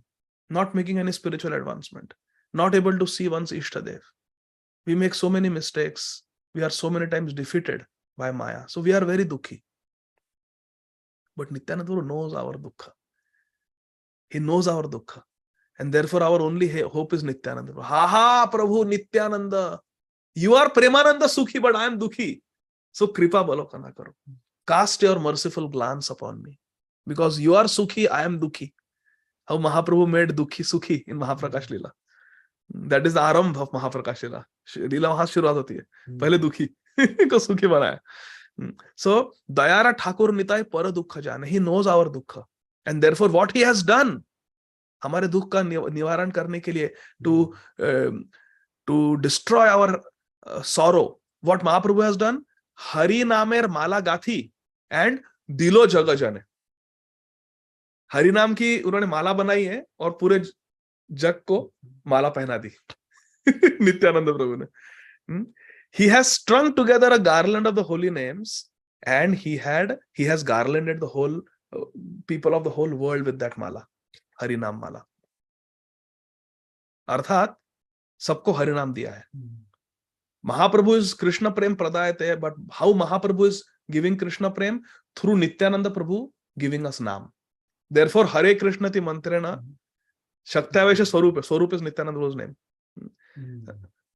S8: not making any spiritual advancement, not able to see one's Ishtadev. We make so many mistakes. We are so many times defeated by Maya. So we are very dukhi. But Nityananda Prabhu knows our dukkha. He knows our dukkha. And therefore our only hope is Nityananda Prabhu. Ha ha Prabhu Nityananda. You are Premananda Sukhi, but I am dukhi. So Kripa Balokana Karo. Cast your merciful glance upon me. Because you are Sukhi, I am Dukhi. How Mahaprabhu made Dukhi Sukhi in Mahaprakash Leela. That is the Arambh of Mahaprakash Leela. Leela वहां शुरुआत होती है. पहले दुखी को सुखी बनाया. So Dayara Thakur Nitai Para Dukha Jane. He knows our dukha. And therefore what he has done, हमारे दुख का निवारण करने के लिए, to destroy our sorrow, what Mahaprabhu has done, Hari Namer Mala Gathi and Dilo Jaga Jane. Hari नाम की उन्होंने माला बनाई है और पूरे जग को माला पहना दी. नित्यानंद प्रभु ने. He has strung together a garland of the holy names and he has garlanded the whole people of the whole world with that mala, Hari Naam Mala. अर्थात सबको हरि नाम दिया है. Mahaprabhu is Krishna Prem Pradayate, but how Mahaprabhu is giving Krishna Prem? Through Nityananda Prabhu giving us Naam. Therefore, Hare Krishna ti mantrena Shaktavesha Swarup. Swarup is Nityananda Prabhu's name.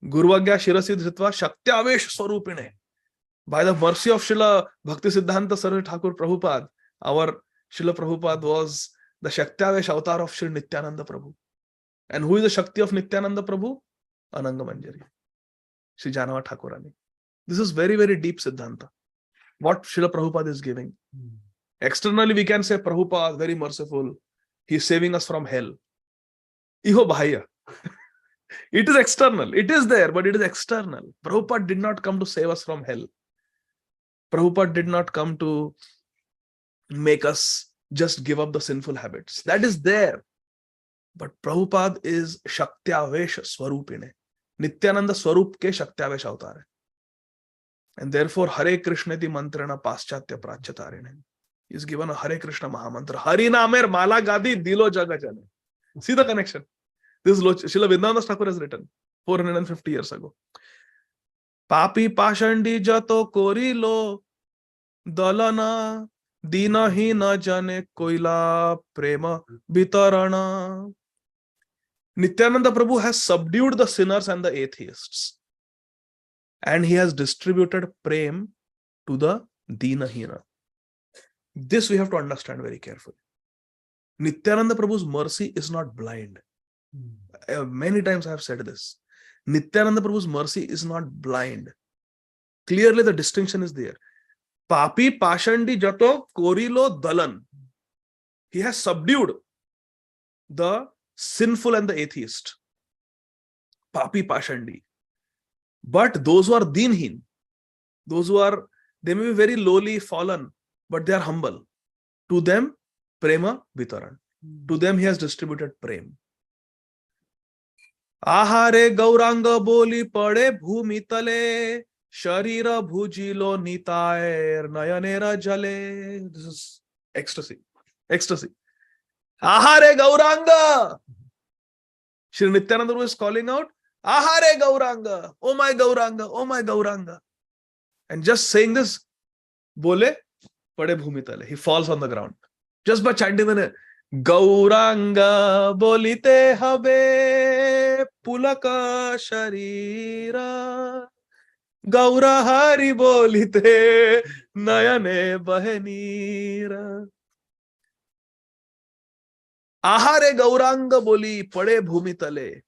S8: Gurvagya Shirasi Dhritva Shaktavesh Swarupine. By the mercy of Srila Bhakti Siddhanta Saraswati Thakur Prabhupada, our Srila Prabhupada was the Shaktavesh avatar of Sri Nityananda Prabhu. And who is the Shakti of Nityananda Prabhu? Ananga Manjari, Sri Janava Thakurani. This is very, very deep Siddhanta. What Srila Prabhupada is giving. Externally, we can say Prabhupada, very merciful. He is saving us from hell. Iho Bahaya. It is external. It is there, but it is external. Prabhupada did not come to save us from hell. Prabhupada did not come to make us just give up the sinful habits. That is there. But Prabhupada is Shaktyavesh Swarupine. Nityananda Swarup ke Shaktyavesh avatar hai. And therefore, Hare Krishna ti mantrana paschatya prachatarine. He is given a Hare Krishna Mahamantra. Hari Namer Mala Gadi Dilo Jaga Jane. See the connection. This is Srila Vrindavan Thakur has written 450 years ago. Papi Pashandi Jato Korilo Dalana Dina hi na jane koila prema bitarana. Nityananda Prabhu has subdued the sinners and the atheists. And he has distributed prem to the Dinahina. This we have to understand very carefully. Nityananda Prabhu's mercy is not blind. Many times I have said this. Nityananda Prabhu's mercy is not blind. Clearly the distinction is there. Papi Pashandi Jato Korilo Dalan. He has subdued the sinful and the atheist. Papi Pashandi. But those who are Dinhin, those who are, they may be very lowly fallen, but they are humble. To them, Prema Vitaran. To them he has distributed Prem. Ahare Gauranga Boli Pade Bhumi Tale Sharira Bhujilo Nitaer Nayanera Jale. This is ecstasy. Ecstasy. Ahare Gauranga. Shri Nityananda is calling out, Ahare Gauranga. Oh my Gauranga. Oh my Gauranga. And just saying this, Bole Pade Bhumi Tale. He falls on the ground. Just by chanting the name. Gauranga bolite habe pulaka sharira Gaura hari bolite nayane bahenira. Ahare Gauranga boli pade bhumi tale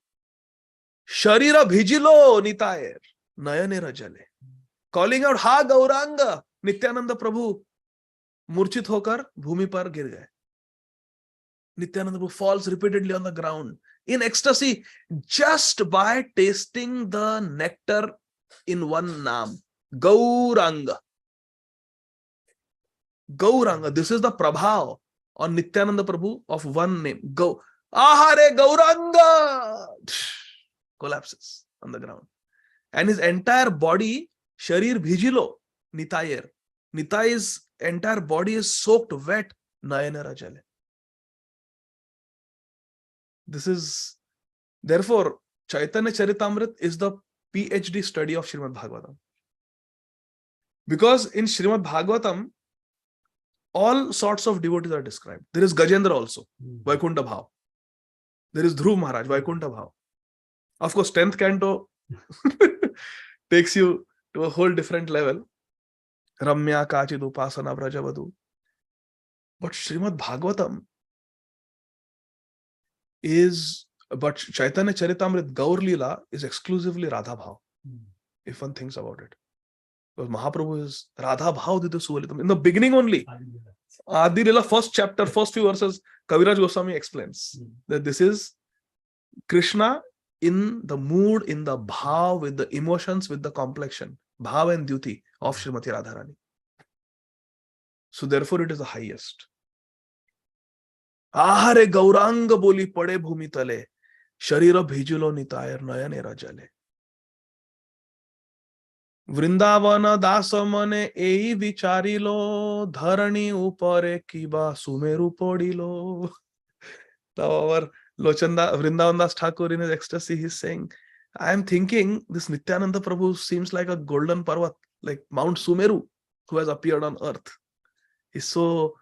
S8: sharira bhijilo nitaer nayane rajale. Calling out, Ha Gauranga. Nityananda Prabhu मूर्छित होकर भूमि पर गिर गए. Nityananda Prabhu falls repeatedly on the ground in ecstasy just by tasting the nectar in one naam. Gauranga. Gauranga. This is the prabhav on Nityananda Prabhu of one name. Go. Ahare Gauranga. Collapses on the ground. And his entire body, Sharir Bhijilo, Nitayer. Nitai's entire body is soaked wet. Nayanara Jale. This is, therefore, Chaitanya Charitamrit is the PhD study of Srimad Bhagavatam. Because in Srimad Bhagavatam, all sorts of devotees are described. There is Gajendra also, Vaikuntha Bhav. There is Dhruv Maharaj, Vaikuntha Bhav. Of course, 10th canto takes you to a whole different level. Ramya Kachid Upasana Brajavadu. But Srimad Bhagavatam is, but Chaitanya Charitamrita Gaur Leela is exclusively Radha Bhav, if one thinks about it. Because Mahaprabhu is Radha Bhav Dita Suvalitam. In the beginning only, Adi Leela, first chapter, first few verses, Kaviraj Goswami explains that this is Krishna in the mood, in the bhav, with the emotions, with the complexion, bhav and duty of Srimati Radharani. So therefore it is the highest. Ahare gauranga boli pade bhumi tale, sharira bhijulo nitayar nayanera jale. Vrindavana dasa mane ei vicharilo, dharani upare kiba sumeru podilo. Now our Lochanda Vrindavan Das Thakur in his ecstasy, he's saying, I am thinking this Nityananda Prabhu seems like a golden parvat, like Mount Sumeru, who has appeared on earth. He's so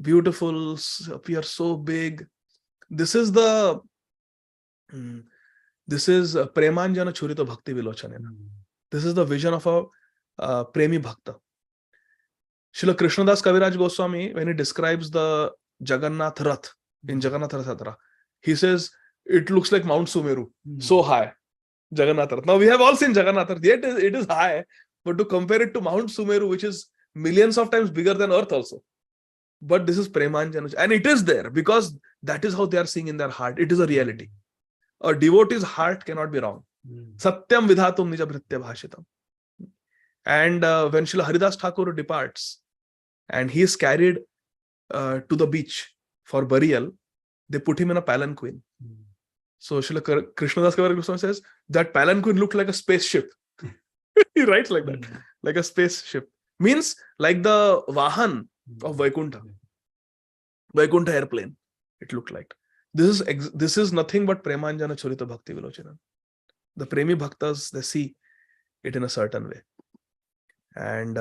S8: beautiful, appears so big. This is the Premanjana Churita Bhakti Vilochanena. This is the vision of a Premi Bhakta. Srila Krishnadas Kaviraj Goswami, when he describes the Jagannath Rath in Jagannath Rath Yatra, he says it looks like Mount Sumeru, so high. Jagannath Rath. Now we have all seen Jagannath Rath, yet it is high, but to compare it to Mount Sumeru, which is millions of times bigger than Earth also. But this is Premanjana, and it is there because that is how they are seeing in their heart. It is a reality. A devotee's heart cannot be wrong. Satyam vidhatum nija bhritya bhashitam. And when Srila Haridas Thakur departs and he is carried to the beach for burial, they put him in a palanquin. So Srila Krishnadas Kaviraj Goswami says that palanquin looked like a spaceship. He writes like that, like a spaceship. Means like the Vahan of Vaikuntha. Vaikuntha airplane, it looked like. This is nothing but Premanjana Churita Bhakti Vilochana. The Premi Bhaktas, they see it in a certain way. And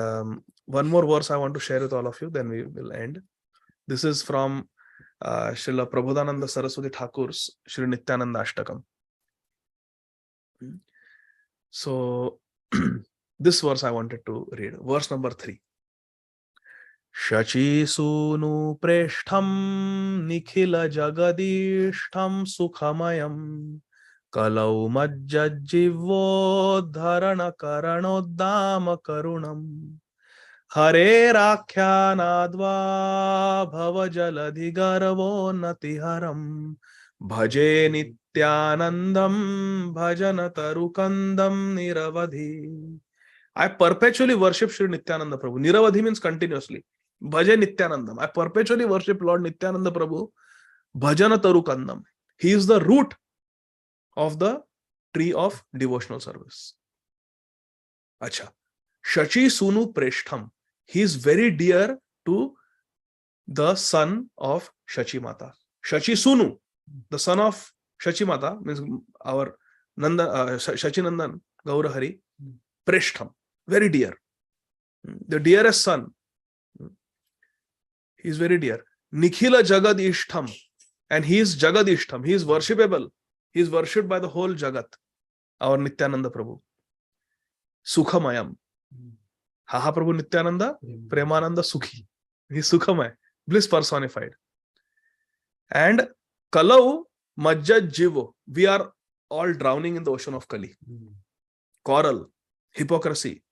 S8: one more verse I want to share with all of you, then we will end. This is from Srila Prabodhananda Saraswati Thakur's Sri Nityananda Ashtakam. So this verse I wanted to read, verse number 3. Shachi sunu preshtham nikhila jagadishtham sukhamayam kalau majjajjivo dharana karanodama karunam hare rakyanadva bhavajaladhi garvo natiharam bhaje nityanandam bhajana tarukandam niravadhi. I perpetually worship Sri Nityananda Prabhu. Niravadhi means continuously. Bhaje Nityanandam. I perpetually worship Lord Nityananda Prabhu. Bhajana Tarukandam. He is the root of the tree of devotional service. Acha. Shachi Sunu Preshtham. He is very dear to the son of Shachi Mata. Shachi Sunu, the son of Shachi Mata, means our Nanda, Shachi Nandan, Gaurahari, Preshtham. Very dear. The dearest son. He is very dear. Nikhila Jagad Ishtham. And he is Jagad Ishtham. He is worshipable. He is worshipped by the whole Jagat. Our Nityananda Prabhu. Sukhamayam. Haha Prabhu Nityananda, Premananda Sukhi. He is Sukhamay. Bliss personified. And Kalau Majjad Jivo. We are all drowning in the ocean of Kali. Coral, hypocrisy,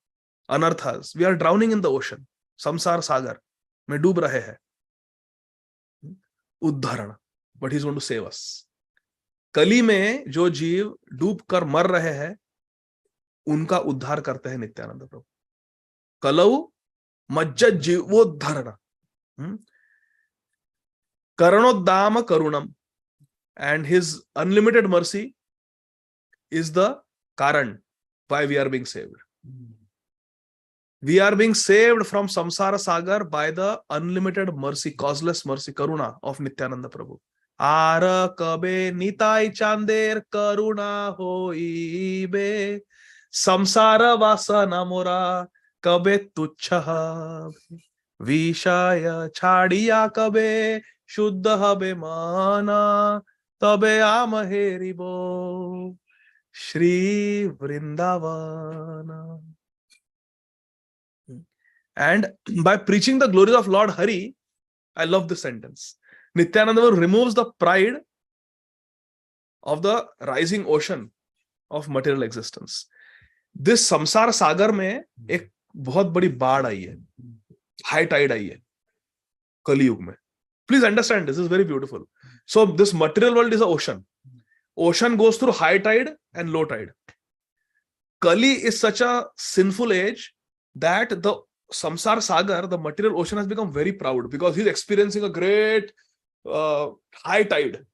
S8: anarthas. We are drowning in the ocean. Samsar Sagar. Mein doob rahe hai. Uddharana. But he is going to save us. Kali में जो जीव डूब कर मर रहे हैं उनका उद्धार करते हैं नित्यानंद प्रभु. कलौ मज्जद जीवोद्धरण करणोद्दाम करुणम. And his unlimited mercy is the karan why we are being saved. We are being saved from samsara sagar by the unlimited mercy, causeless mercy, karuna of Nityananda Prabhu. Ara kabe nitai chander karuna hoibe samsara vasana mora kabe tuchha vishaya chadiya kabe shuddha habe mana tabe amaheribo Shri Vrindavana. And by preaching the glories of Lord Hari, I love this sentence. Nityananda Prabhu removes the pride of the rising ocean of material existence. This samsara sagar में एक बहुत बड़ी बाढ़ आई है, high Tide आई है कलयुग में. Please understand, this is very beautiful. So this material world is an ocean. Ocean goes through high tide and low tide. Kali is such a sinful age that the samsara sagar, the material ocean, has become very proud because he's experiencing a great high tide.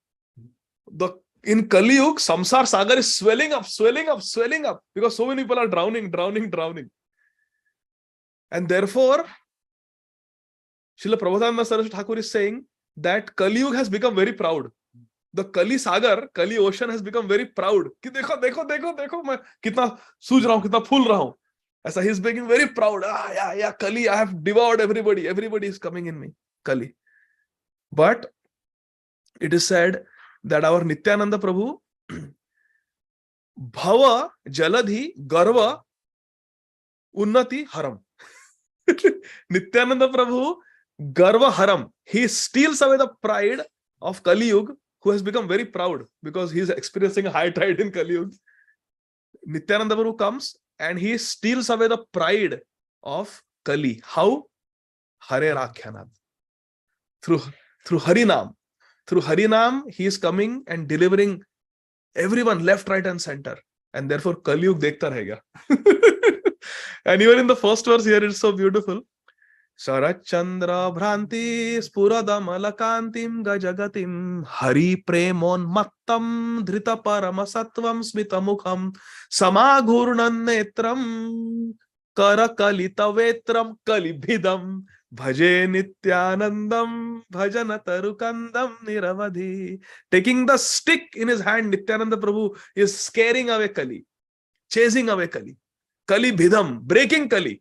S8: In Kali Yuga, samsara sagar is swelling up because so many people are drowning. And therefore, Srila Prabhupada Saraswati Thakur is saying that Kali Yuga has become very proud. The Kali Sagar, Kali ocean has become very proud. कि देखो मैं कितना सूझ रहा हूँ, कितना फूल रहा हूँ. ऐसा he is becoming very proud. Yeah, Kali, I have devoured everybody. Everybody is coming in me. Kali. But it is said that our Nityananda Prabhu, Bhava, Jaladhi, Garva, Unnati, Haram. Nityananda Prabhu, Garva, Haram. He steals away the pride of Kali Yuga, who has become very proud because he is experiencing a high tide in Kali Yuga. Nityananda Prabhu comes and he steals away the pride of Kali. How? Hare Rakhyanad. Through Harinam. Through Harinam, he is coming and delivering everyone left, right, and center. And therefore, Kali Yuga dekhta rahega. And even in the first verse here, it's so beautiful. Sarat Chandra Bhranti Spuradam Alakantim Gajagatim Hari Premon Mattam Dhrita Paramasatvam Smitamukham Samagurnan Netram Karakalita Vetram Kalibhidam Bhaje Nityanandam Bhajana Tarukandam Niravadhi. Taking the stick in his hand, Nityananda Prabhu is scaring away Kali, chasing away Kali. Kali Bhidam, breaking Kali.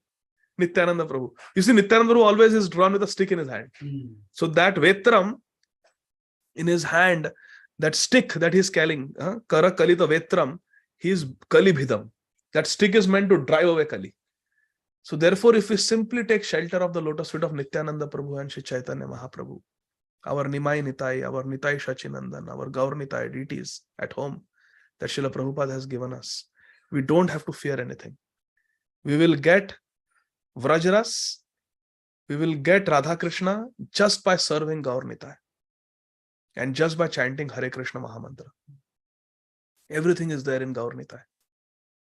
S8: Nityananda Prabhu. You see, Nityananda Prabhu always is drawn with a stick in his hand. So that Vetram in his hand, that stick that he's carrying, Kara Kalita Vetram, he's Kali Bhidam. That stick is meant to drive away Kali. So therefore, if we simply take shelter of the lotus feet of Nityananda Prabhu and Shri Chaitanya Mahaprabhu, our Nimai Nitai, our Nitai Shachinandan, our Gaur Nitai deities at home that Srila Prabhupada has given us, we don't have to fear anything. We will get Vrajras, we will get Radha Krishna just by serving Gaur Nitai and just by chanting Hare Krishna Mahamantra. Everything is there in Gaur Nitai.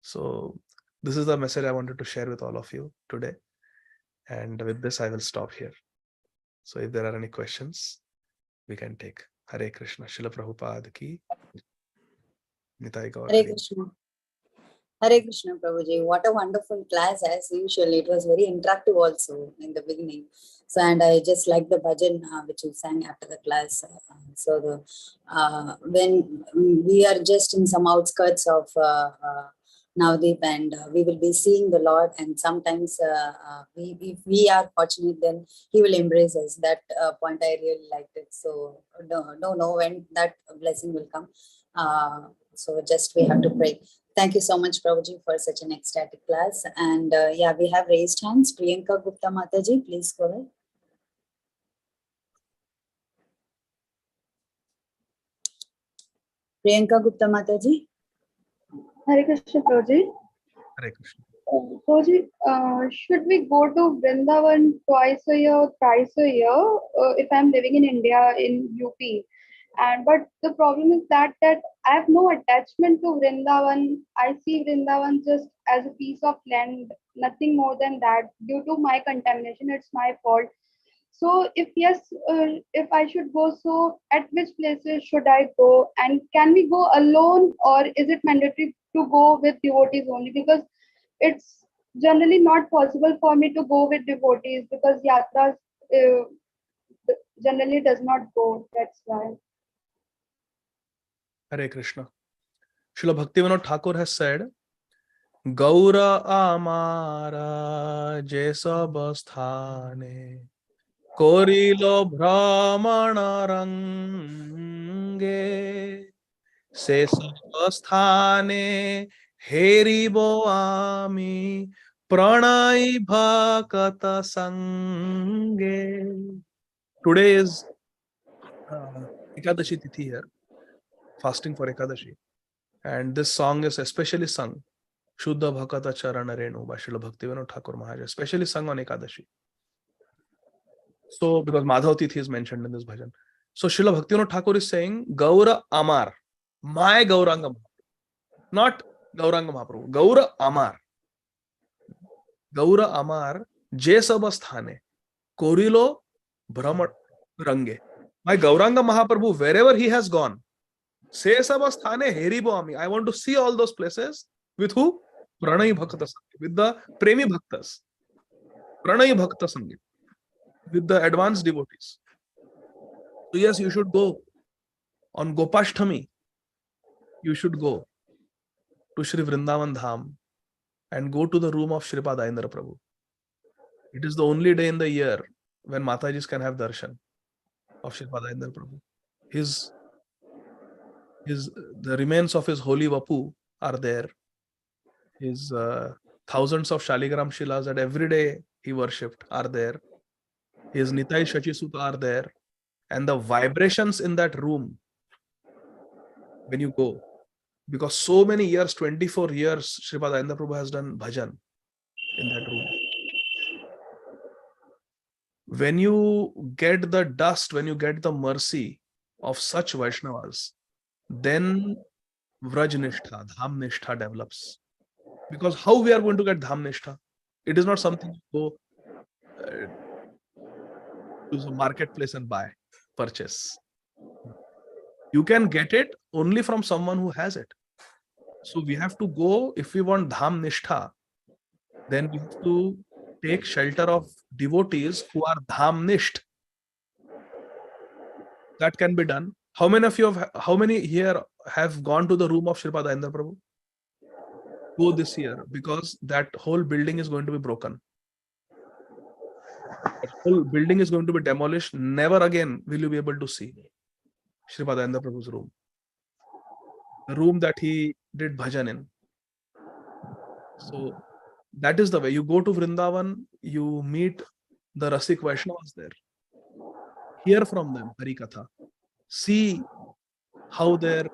S8: So this is the message I wanted to share with all of you today. And with this, I will stop here. So if there are any questions, we can take. Hare Krishna, Srila Prabhupada ki. Nitai Gaur.
S1: Hare Krishna. Hare Krishna, Prabhuji. What a wonderful class as usual. It was very interactive also in the beginning. So, and I just like the bhajan which you sang after the class. When we are just in some outskirts of Navdeep and we will be seeing the Lord, and sometimes if we are fortunate, then He will embrace us. That point I really liked it. So don't know when that blessing will come. So just we have to pray. Thank you so much, Prabhuji, for such an ecstatic class. And yeah, we have raised hands. Priyanka Gupta Mataji, please go ahead. Priyanka Gupta Mataji.
S11: Hare Krishna, Prabhuji.
S8: Hare Krishna.
S11: Prabhuji, should we go to Vrindavan twice a year, thrice a year, if I'm living in India, in UP? But the problem is that I have no attachment to Vrindavan. I see Vrindavan just as a piece of land, nothing more than that. Due to my contamination, it's my fault. So if yes, if I should go, so at which places should I go? And can we go alone, or is it mandatory to go with devotees only? Because it's generally not possible for me to go with devotees because yatras generally does not go. That's why.
S8: Hare Krishna. Srila Bhaktivinoda Thakur has said, Gaura amara jesabasthane korilo brahmana range sesabasthane heribo ami pranai bhakata sange. Today is Ekadashi Tithi here, fasting for Ekadashi. And this song is especially sung, Shuddha Bhakata Charana Renu by Srila Bhaktivinoda Thakur Maharaj, especially sung on Ekadashi. So, because Madhav Tithi is mentioned in this bhajan. So, Srila Bhaktivinoda Thakur is saying, Gaura Amar, my Gauranga Mahaprabhu, not Gauranga Mahaprabhu, Gaura Amar. Gaura Amar, Je Sabasthane, Korilo Brahma Range. My Gauranga Mahaprabhu, wherever he has gone, Se Sabasthane Heribo Ami. I want to see all those places with who? Pranay Bhakta Sangit, with the Premi Bhaktas. Pranay Bhakta Sangit, with the advanced devotees. So yes, you should go on Gopashtami. You should go to Shri Vrindavan Dham and go to the room of Shripad Ayendra Prabhu. It is the only day in the year when Matajis can have darshan of Shripad Ayendra Prabhu. The remains of his holy Vapu are there. His thousands of Shaligram Shilas that every day he worshipped are there. His Nitai Shachisut are there. And the vibrations in that room, when you go, because so many years, 24 years, Shripad Ayendra Prabhu has done bhajan in that room. When you get the dust, when you get the mercy of such Vaishnavas, then Vraj Nishtha, Dham Nishtha develops. Because how we are going to get Dham Nishtha? It is not something you go to the marketplace and buy, purchase. You can get it only from someone who has it. So we have to go, if we want Dham Nishtha, then we have to take shelter of devotees who are Dham Nisht. That can be done. How many here have gone to the room of Shripad Ayendra Prabhu? Go this year, because that whole building is going to be broken. That whole building is going to be demolished. Never again will you be able to see Shripad Ayendra Prabhu's room. The room that he did bhajan in. So that is the way. You go to Vrindavan, you meet the Rasik Vaishnavas there. Hear from them Hari Katha. See how their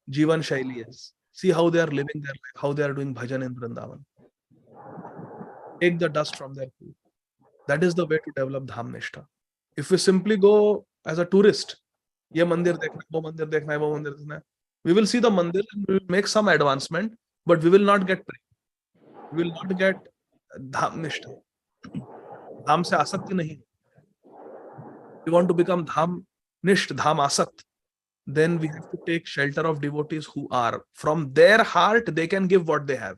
S8: Jivan Shaili is. See how they are living their life, how they are doing bhajan in Vrindavan. Take the dust from their feet. That is the way to develop Dham Nishtha. If we simply go as a tourist, ye mandir dekhna, wo mandir dekhna, wo mandir dekhna, we will see the mandir and we will make some advancement, but we will not get prem. We will not get Dham Nishtha. Dham se asakti nahi. We want to become Dham Nisht, Dham Asakt. Then we have to take shelter of devotees who are, from their heart, they can give what they have.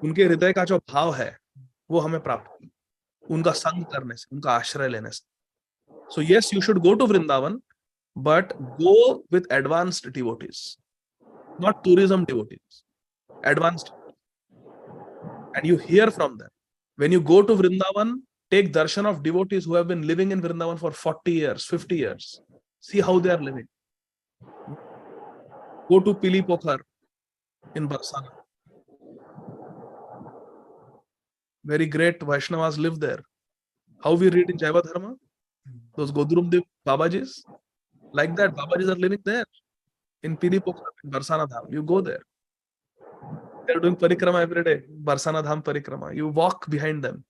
S8: उनके हृदय का जो भाव है वो हमें प्राप्त उनका संग करने से, उनका आश्रय लेने से. So yes, you should go to Vrindavan, but go with advanced devotees, not tourism devotees, advanced. And you hear from them. When you go to Vrindavan, take darshan of devotees who have been living in Vrindavan for 40 years, 50 years. See how they are living. Go to Pili Pokhar in Barsana. Very great Vaishnavas live there. How we read in Jaiva Dharma? Those Godrumdev Babajis, like that, Babajis are living there in Pili Pokhar, in Barsana Dham. You go there. They are doing parikrama every day, Barsana Dham parikrama. You walk behind them.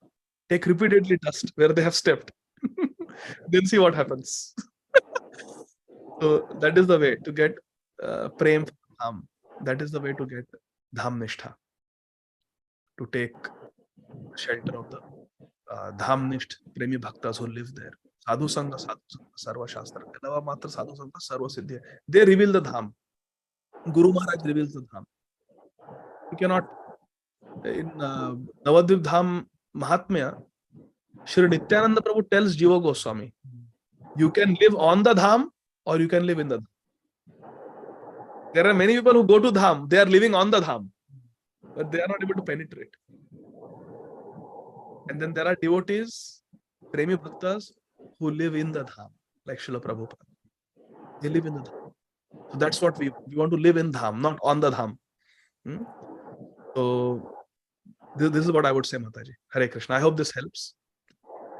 S8: Take repeatedly dust where they have stepped. Then see what happens. So that is the way to get prem dham. That is the way to get dham nishtha. To take shelter of the dham nisht premi bhaktas who live there. Sadhu sangha, sarva shastra. Elava matra sadhu sangha, sarva siddhi. They reveal the dham. Guru Maharaj reveals the dham. You cannot. In Navadvip Dham Mahatmya, Shri Nityananda Prabhu tells Jiva Goswami, you can live on the dham or you can live in the dham. There are many people who go to dham, they are living on the dham, but they are not able to penetrate. And then there are devotees, premi bhaktas, who live in the dham, like Srila Prabhupada. They live in the dham. So that's what we want to live in dham, not on the dham. So this is what I would say, Mataji. Hare Krishna. I hope this helps.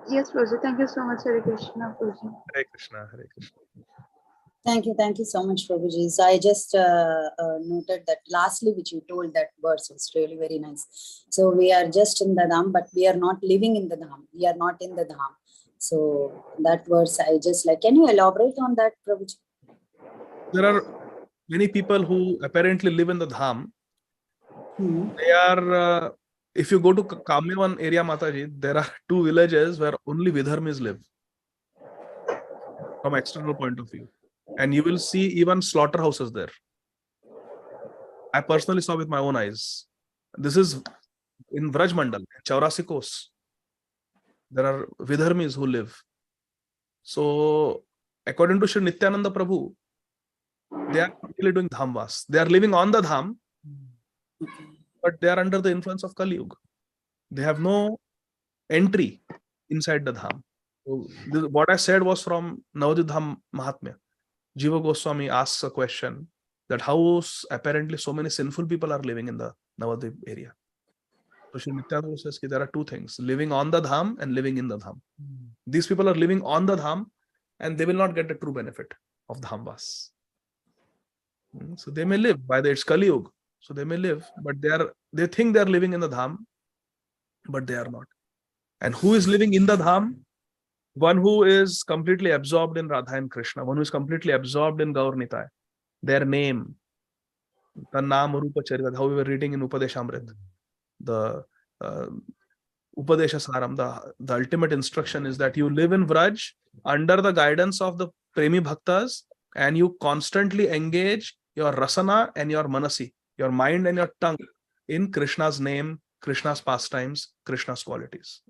S11: Yes, Prabhuji. Thank you so much, Hare Krishna, Prabhuji.
S8: Hare Krishna, Hare Krishna.
S1: Thank you so much, Prabhuji. So I just noted that lastly, which you told, that verse was really very nice. So we are just in the Dham, but we are not living in the Dham. We are not in the Dham. So that verse, I just like, can you elaborate on that, Prabhuji?
S8: There are many people who apparently live in the Dham. They are, if you go to Kamyavan area, Mataji, there are 2 villages where only Vidharmis live from external point of view. And you will see even slaughterhouses there. I personally saw with my own eyes. This is in Vraj Mandal, Chaurasi Kos. There are Vidharmis who live. So, according to Sri Nityananda Prabhu, they are really doing Dhamvas. They are living on the Dham, but they are under the influence of Kali Yuga. They have no entry inside the Dham. So what I said was from Navadvip Dham Mahatmya. Jiva Goswami asks a question that how apparently so many sinful people are living in the Navadvip area. So Sri Nityananda says that there are 2 things, living on the Dham and living in the Dham. These people are living on the Dham and they will not get the true benefit of Dhamvas. So they may live, by the it's Kali Yuga. So they may live, but they think they are living in the Dham, but they are not. And who is living in the Dham? One who is completely absorbed in Radha and Krishna, one who is completely absorbed in Gaur Nitai, their name, the Naam Rupa Charita, how we were reading in Upadeshamrit, the Upadesha Saram, the ultimate instruction is that you live in Vraj under the guidance of the Premi Bhaktas and you constantly engage your Rasana and your Manasi, your mind and your tongue in Krishna's name, Krishna's pastimes, Krishna's qualities.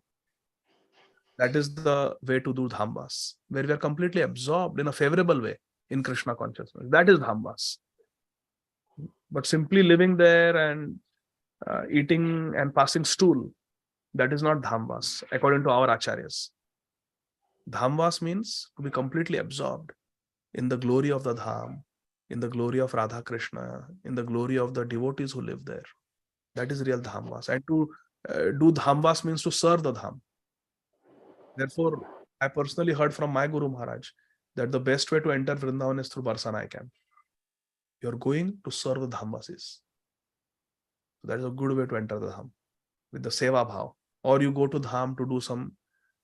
S8: That is the way to do Dhambas, where we are completely absorbed in a favorable way in Krishna consciousness. That is Dhambas. But simply living there and eating and passing stool, that is not Dhambas, according to our Acharyas. Dhambas means to be completely absorbed in the glory of the Dham, in the glory of Radha Krishna, in the glory of the devotees who live there. That is real Dhambas. And to do Dhambas means to serve the Dham. Therefore, I personally heard from my Guru Maharaj that the best way to enter Vrindavan is through Barsanai camp. You're going to serve the Dhamvasis. So that is a good way to enter the Dham with the Seva Bhav. Or you go to Dham to do some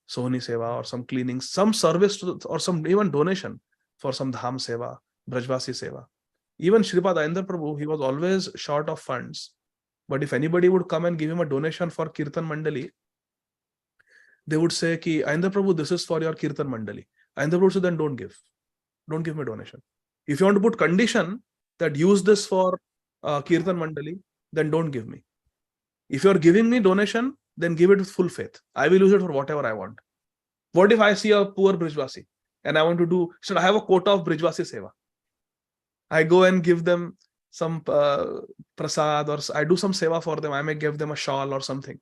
S8: Sohni Seva or some cleaning, some service or some even donation for some Dham Seva, Brajvasi Seva. Even Shripad Ayendra Prabhu, he was always short of funds. But if anybody would come and give him a donation for Kirtan Mandali, they would say, Ki, Ayendra Prabhu, this is for your Kirtan Mandali. Ayendra Prabhu said, then don't give. Don't give me donation. If you want to put condition that use this for Kirtan Mandali, then don't give me. If you're giving me donation, then give it with full faith. I will use it for whatever I want. What if I see a poor Brijvasi and I want to do, should I have a quota of Brijvasi Seva? I go and give them some prasad or I do some seva for them. I may give them a shawl or something.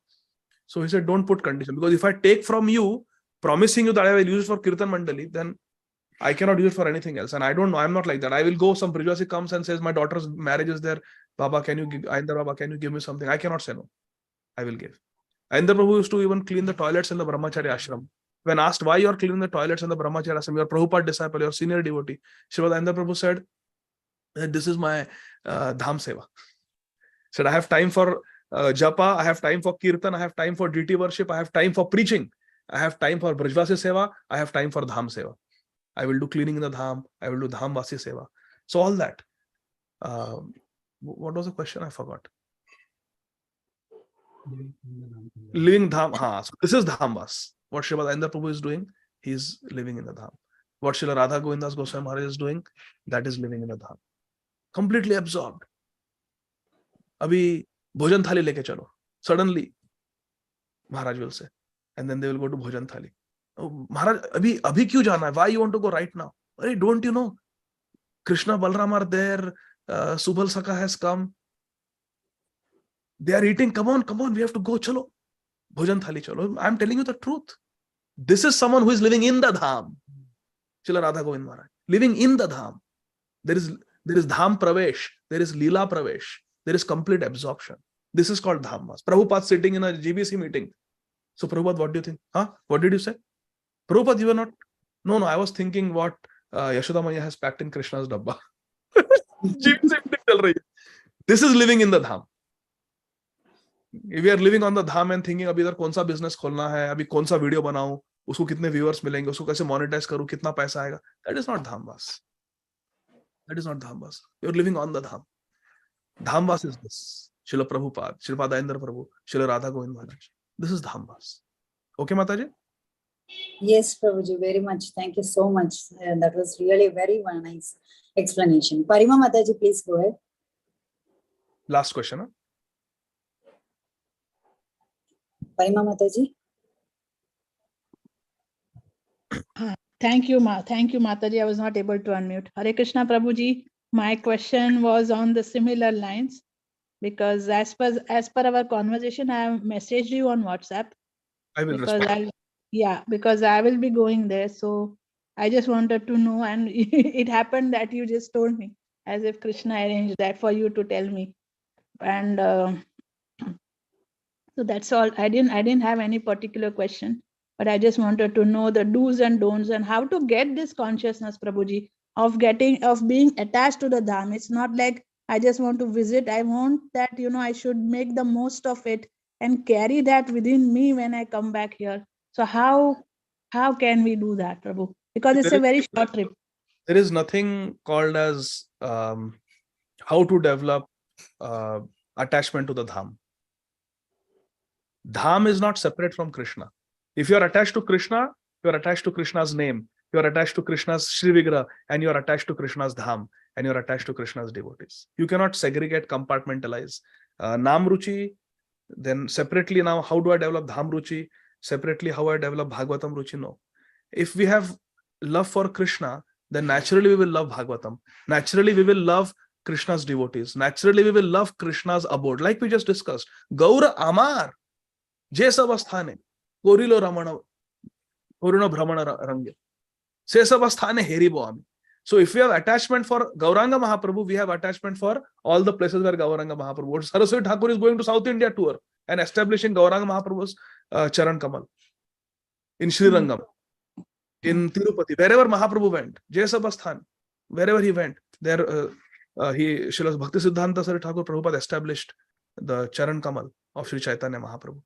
S8: So he said, don't put condition, because if I take from you, promising you that I will use it for Kirtan Mandali, then I cannot use it for anything else. And I don't know, I'm not like that. I will go, some Brijvasi comes and says, my daughter's marriage is there. Baba, can you give, Ayendra Baba, can you give me something? I cannot say no. I will give. Ayendra Prabhu used to even clean the toilets in the Brahmacharya ashram. When asked why you are cleaning the toilets in the Brahmacharya ashram, you are Prabhupada disciple, you are senior devotee. Srimad Ayendra Prabhu said, this is my Dham Seva. Said, I have time for japa, I have time for kirtan, I have time for deity worship, I have time for preaching, I have time for Brajvasi Seva, I have time for Dham Seva. I will do cleaning in the Dham, I will do Dham Vasi Seva. So all that. What was the question? I forgot. Living Dham. So this is Dhambas. What Srimad Ayendra Prabhu is doing, he is living in the Dham. What Srila Radha Govindas Goswami Maharaj is doing, that is living in the Dham. Completely absorbed. Abhi Bhojan Thali leke chalo. Suddenly, Maharaj will say. And then they will go to Bhojan Thali. Oh, Maharaj, abhi kyun jana hai? Why you want to go right now? Hey, don't you know? Krishna, Balram are there. Subal Saka has come. They are eating. Come on, we have to go. Chalo. Bhojan Thali chalo. I'm telling you the truth. This is someone who is living in the Dham. Srila Radha Govind Maharaj. Living in the Dham. There is Dham Pravesh. There is Leela Pravesh. There is complete absorption. This is called Dhammas. Prabhupada sitting in a GBC meeting. So Prabhupada, what do you think? Huh? What did you say? Prabhupada, you were not. No, I was thinking what Yashoda Maya has packed in Krishna's dabba. This is living in the dham. If we are living on the dham and thinking अभी इधर कौन सा business खोलना है, अभी कौन सा video बनाऊं, उसको कितने viewers मिलेंगे, उसको कैसे monetize करूं, कितना पैसा आएगा. That is not dhambas. That is not dhambas. You are living on the dham. Dhambas is this. Srila Prabhupada, Srila Padayendra Prabhu, Srila Radha Govind Maharaj. This is dhambas. Okay, Mataji?
S1: Yes, Prabhuji, very much. Thank you so much. That was really very nice explanation. Parima Mataji, please go ahead.
S8: Last question. Huh?
S1: Parima Mataji.
S9: Thank you, Mataji. I was not able to unmute. Hare Krishna, Prabhuji. My question was on the similar lines, because as per our conversation, I have messaged you on WhatsApp.
S8: I will respond.
S9: Because I will be going there. So I just wanted to know, and it happened that you just told me, as if Krishna arranged that for you to tell me. And so that's all. I didn't have any particular question, but I just wanted to know the do's and don'ts and how to get this consciousness, Prabhuji, of being attached to the dham. It's not like I just want to visit. I want that, I should make the most of it and carry that within me when I come back here. So how can we do that, Prabhu? Because it's a very short trip.
S8: There is nothing called as how to develop attachment to the dham. Dham is not separate from Krishna. If you are attached to Krishna, you are attached to Krishna's name, you are attached to Krishna's Shri Vigraha, and you are attached to Krishna's dham, and you are attached to Krishna's devotees. You cannot segregate, compartmentalize. Nam Ruchi, then separately now, how do I develop Dham Ruchi? Separately, how I develop Bhagavatam Ruchi? No. If we have love for Krishna, then naturally we will love Bhagavatam. Naturally we will love Krishna's devotees. Naturally we will love Krishna's abode. Like we just discussed. Gaura Amar. Jesavasthane. Korilo Ramana. Korino Brahmana Rangya. Sesavasthane Heribo Ami. So if we have attachment for Gauranga Mahaprabhu, we have attachment for all the places where Gauranga Mahaprabhu. Saraswati Thakur is going to South India tour and establishing Gauranga Mahaprabhu's Charan Kamal in Sri Rangam, in Tirupati, wherever Mahaprabhu went, Jesabasthan, wherever he went, there Srila Bhakti Siddhanta Saraswati Thakur Prabhupada established the Charan Kamal of Sri Caitanya Mahaprabhu.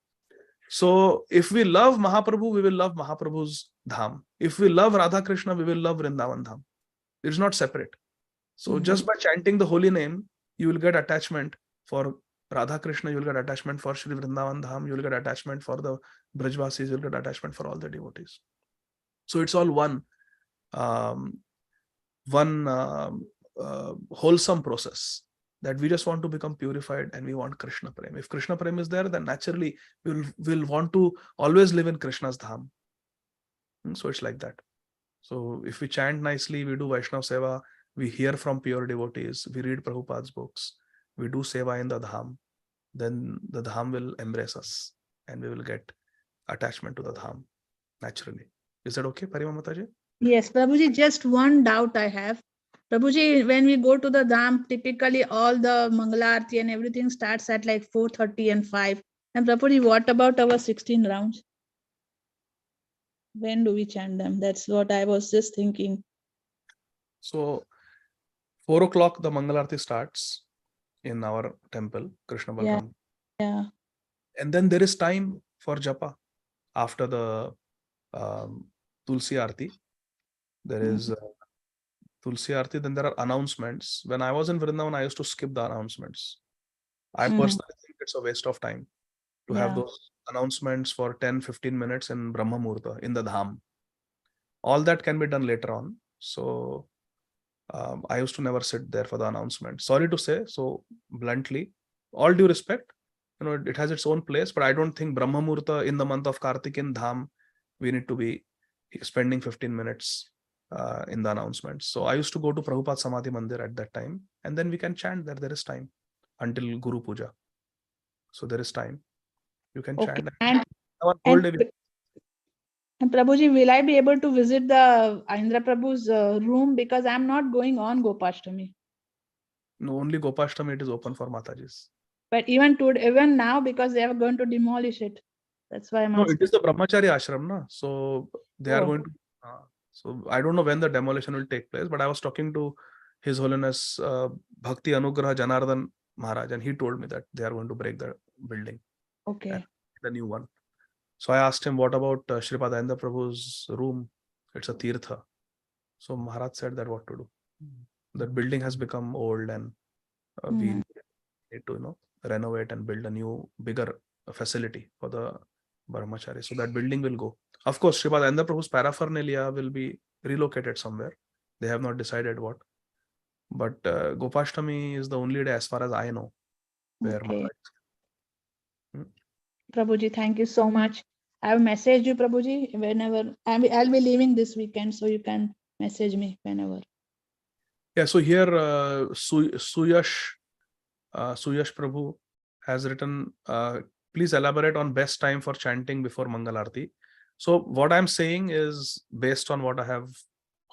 S8: So if we love Mahaprabhu, we will love Mahaprabhu's dham. If we love Radha Krishna, we will love Vrindavan dham. It's not separate. So just by chanting the holy name, you will get attachment for Radha Krishna, you will get attachment for Sri Vrindavan Dham, you will get attachment for the Brajvasis, you will get attachment for all the devotees. So it's all one wholesome process that we just want to become purified and we want Krishna Prem. If Krishna Prem is there, then naturally we'll want to always live in Krishna's Dham. So it's like that. So if we chant nicely, we do Vaishnav Seva, we hear from pure devotees, we read Prabhupada's books, we do Seva in the Dham, then the Dham will embrace us and we will get attachment to the Dham naturally. Is that okay, Parima Mataji?
S9: Yes, Prabhuji, just one doubt I have. Prabhuji, when we go to the Dham, typically all the Mangalarti and everything starts at like 4:30 and 5. And Prabhuji, what about our 16 rounds? When do we chant them? That's what I was just thinking.
S8: So 4 o'clock the Mangalarti starts in our temple, Krishna Balram.
S9: Yeah.
S8: And then there is time for japa after the Tulsi Aarti. There is Tulsi Aarti, then there are announcements. When I was in Vrindavan, I used to skip the announcements. I personally think it's a waste of time to have those announcements for 10-15 minutes in Brahma Muhurta, in the Dham. All that can be done later on. So I used to never sit there for the announcement. Sorry to say, so bluntly, all due respect, it has its own place, but I don't think Brahma Muhurta in the month of Kartik in Dham, we need to be spending 15 minutes in the announcements. So I used to go to Prabhupada Samadhi Mandir at that time, and then we can chant there. There is time until Guru Puja. So there is time. You can chant.
S9: And Prabhuji, will I be able to visit the Indra Prabhu's room, because I'm not going on Gopashtami?
S8: No, only Gopashtami it is open for Matajis.
S9: But even now, because they are going to demolish it. That's why I'm
S8: No,
S9: asking.
S8: it is the Brahmachari ashram, na? So they are
S9: Oh.
S8: going to. So I don't know when the demolition will take place, but I was talking to His Holiness Bhakti Anugraha Janardhan Maharaj, and he told me that they are going to break the building,
S9: Okay.
S8: the new one. So I asked him, what about Shripad Ayanda Prabhu's room? It's a tirtha. So Maharaj said that what to do. The building has become old, and we need to renovate and build a new, bigger facility for the Brahmachari. So that building will go. Of course, Shripad Ayanda Prabhu's paraphernalia will be relocated somewhere. They have not decided what. But Gopashtami is the only day, as far as I know, where
S9: Okay.
S8: Maharaj.
S9: Prabhuji, thank you so much. I will message you, Prabhuji, whenever. I'll be leaving this weekend, so you can message me whenever.
S8: Yeah, so here Suyash Prabhu has written, please elaborate on best time for chanting before Mangal Arati. So what I'm saying is based on what I have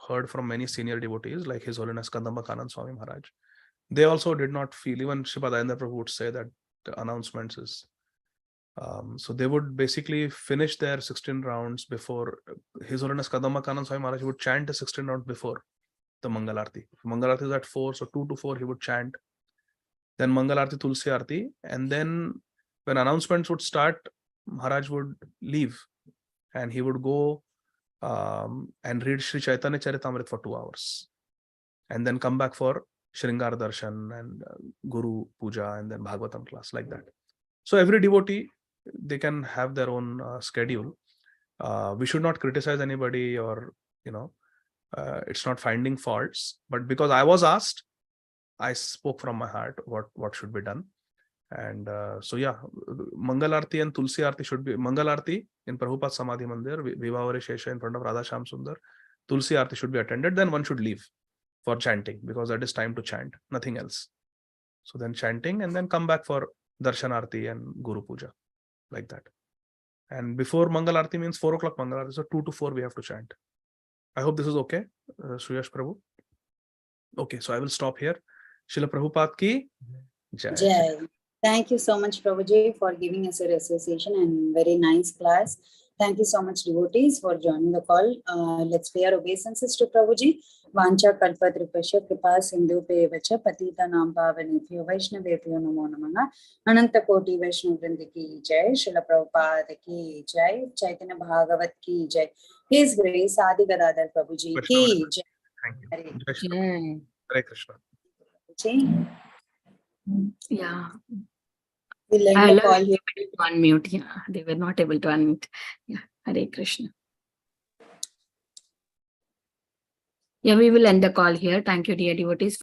S8: heard from many senior devotees, like His Holiness Kadamba Kanand Swami Maharaj. They also did not feel, even Shripad Ayanda Prabhu would say that the announcements is, so they would basically finish their 16 rounds before. His Holiness Kadamba Kanand Swami Maharaj would chant the 16 rounds before the Mangal Arati. Mangal Arati is at 4, so 2 to 4 he would chant. Then Mangal Arati, Tulsi Arati, and then when announcements would start, Maharaj would leave and he would go and read Sri Chaitanya Charitamrita for 2 hours, and then come back for Shringar Darshan and Guru Puja and then Bhagavatam class, like that. So every devotee, they can have their own schedule. We should not criticize anybody, or it's not finding faults, but because I was asked, I spoke from my heart what should be done. And so yeah, Mangal Arati and Tulsi Arati should be. Mangal Arati in Prabhupada Samadhi Mandir, Vivavare Shesha in front of Radha Sham Sundar. Tulsi Arati should be attended. Then one should leave for chanting, because that is time to chant, nothing else. So then chanting, and then come back for Darshan Arati and Guru Puja, like that. And before Mangal Arati means 4 o'clock Mangal Arati, so 2 to 4 we have to chant. I hope this is okay, Suyash Prabhu. Okay, so I will stop here. Srila Prabhupada ki Jai.
S1: Jai. Thank you so much, Prabhuji, for giving us a association and very nice class. Thank you so much, devotees, for joining the call. Let's pay our obeisances to Prabhuji. Vancha kalpa tripasya kripa sindhu pevacha patita nam pavanebhyo vaishnavebhyo namo namaha. Ananta koti Vaishnav Vrindi ki jai. Srila Prabhupada ki jai. Chaitanya Bhagavat ki jai. His Grace Adi Gadadhar Prabhuji ki jai.
S8: Thank you. Jai Shri
S2: Jai.
S8: Krishna. Hare Krishna.
S1: Jai.
S2: Yeah.
S1: We'll end
S2: I
S1: the call
S2: allowed
S1: here.
S2: people to unmute. Yeah, they were not able to unmute. Yeah, Hare Krishna. Yeah, we will end the call here. Thank you, dear devotees.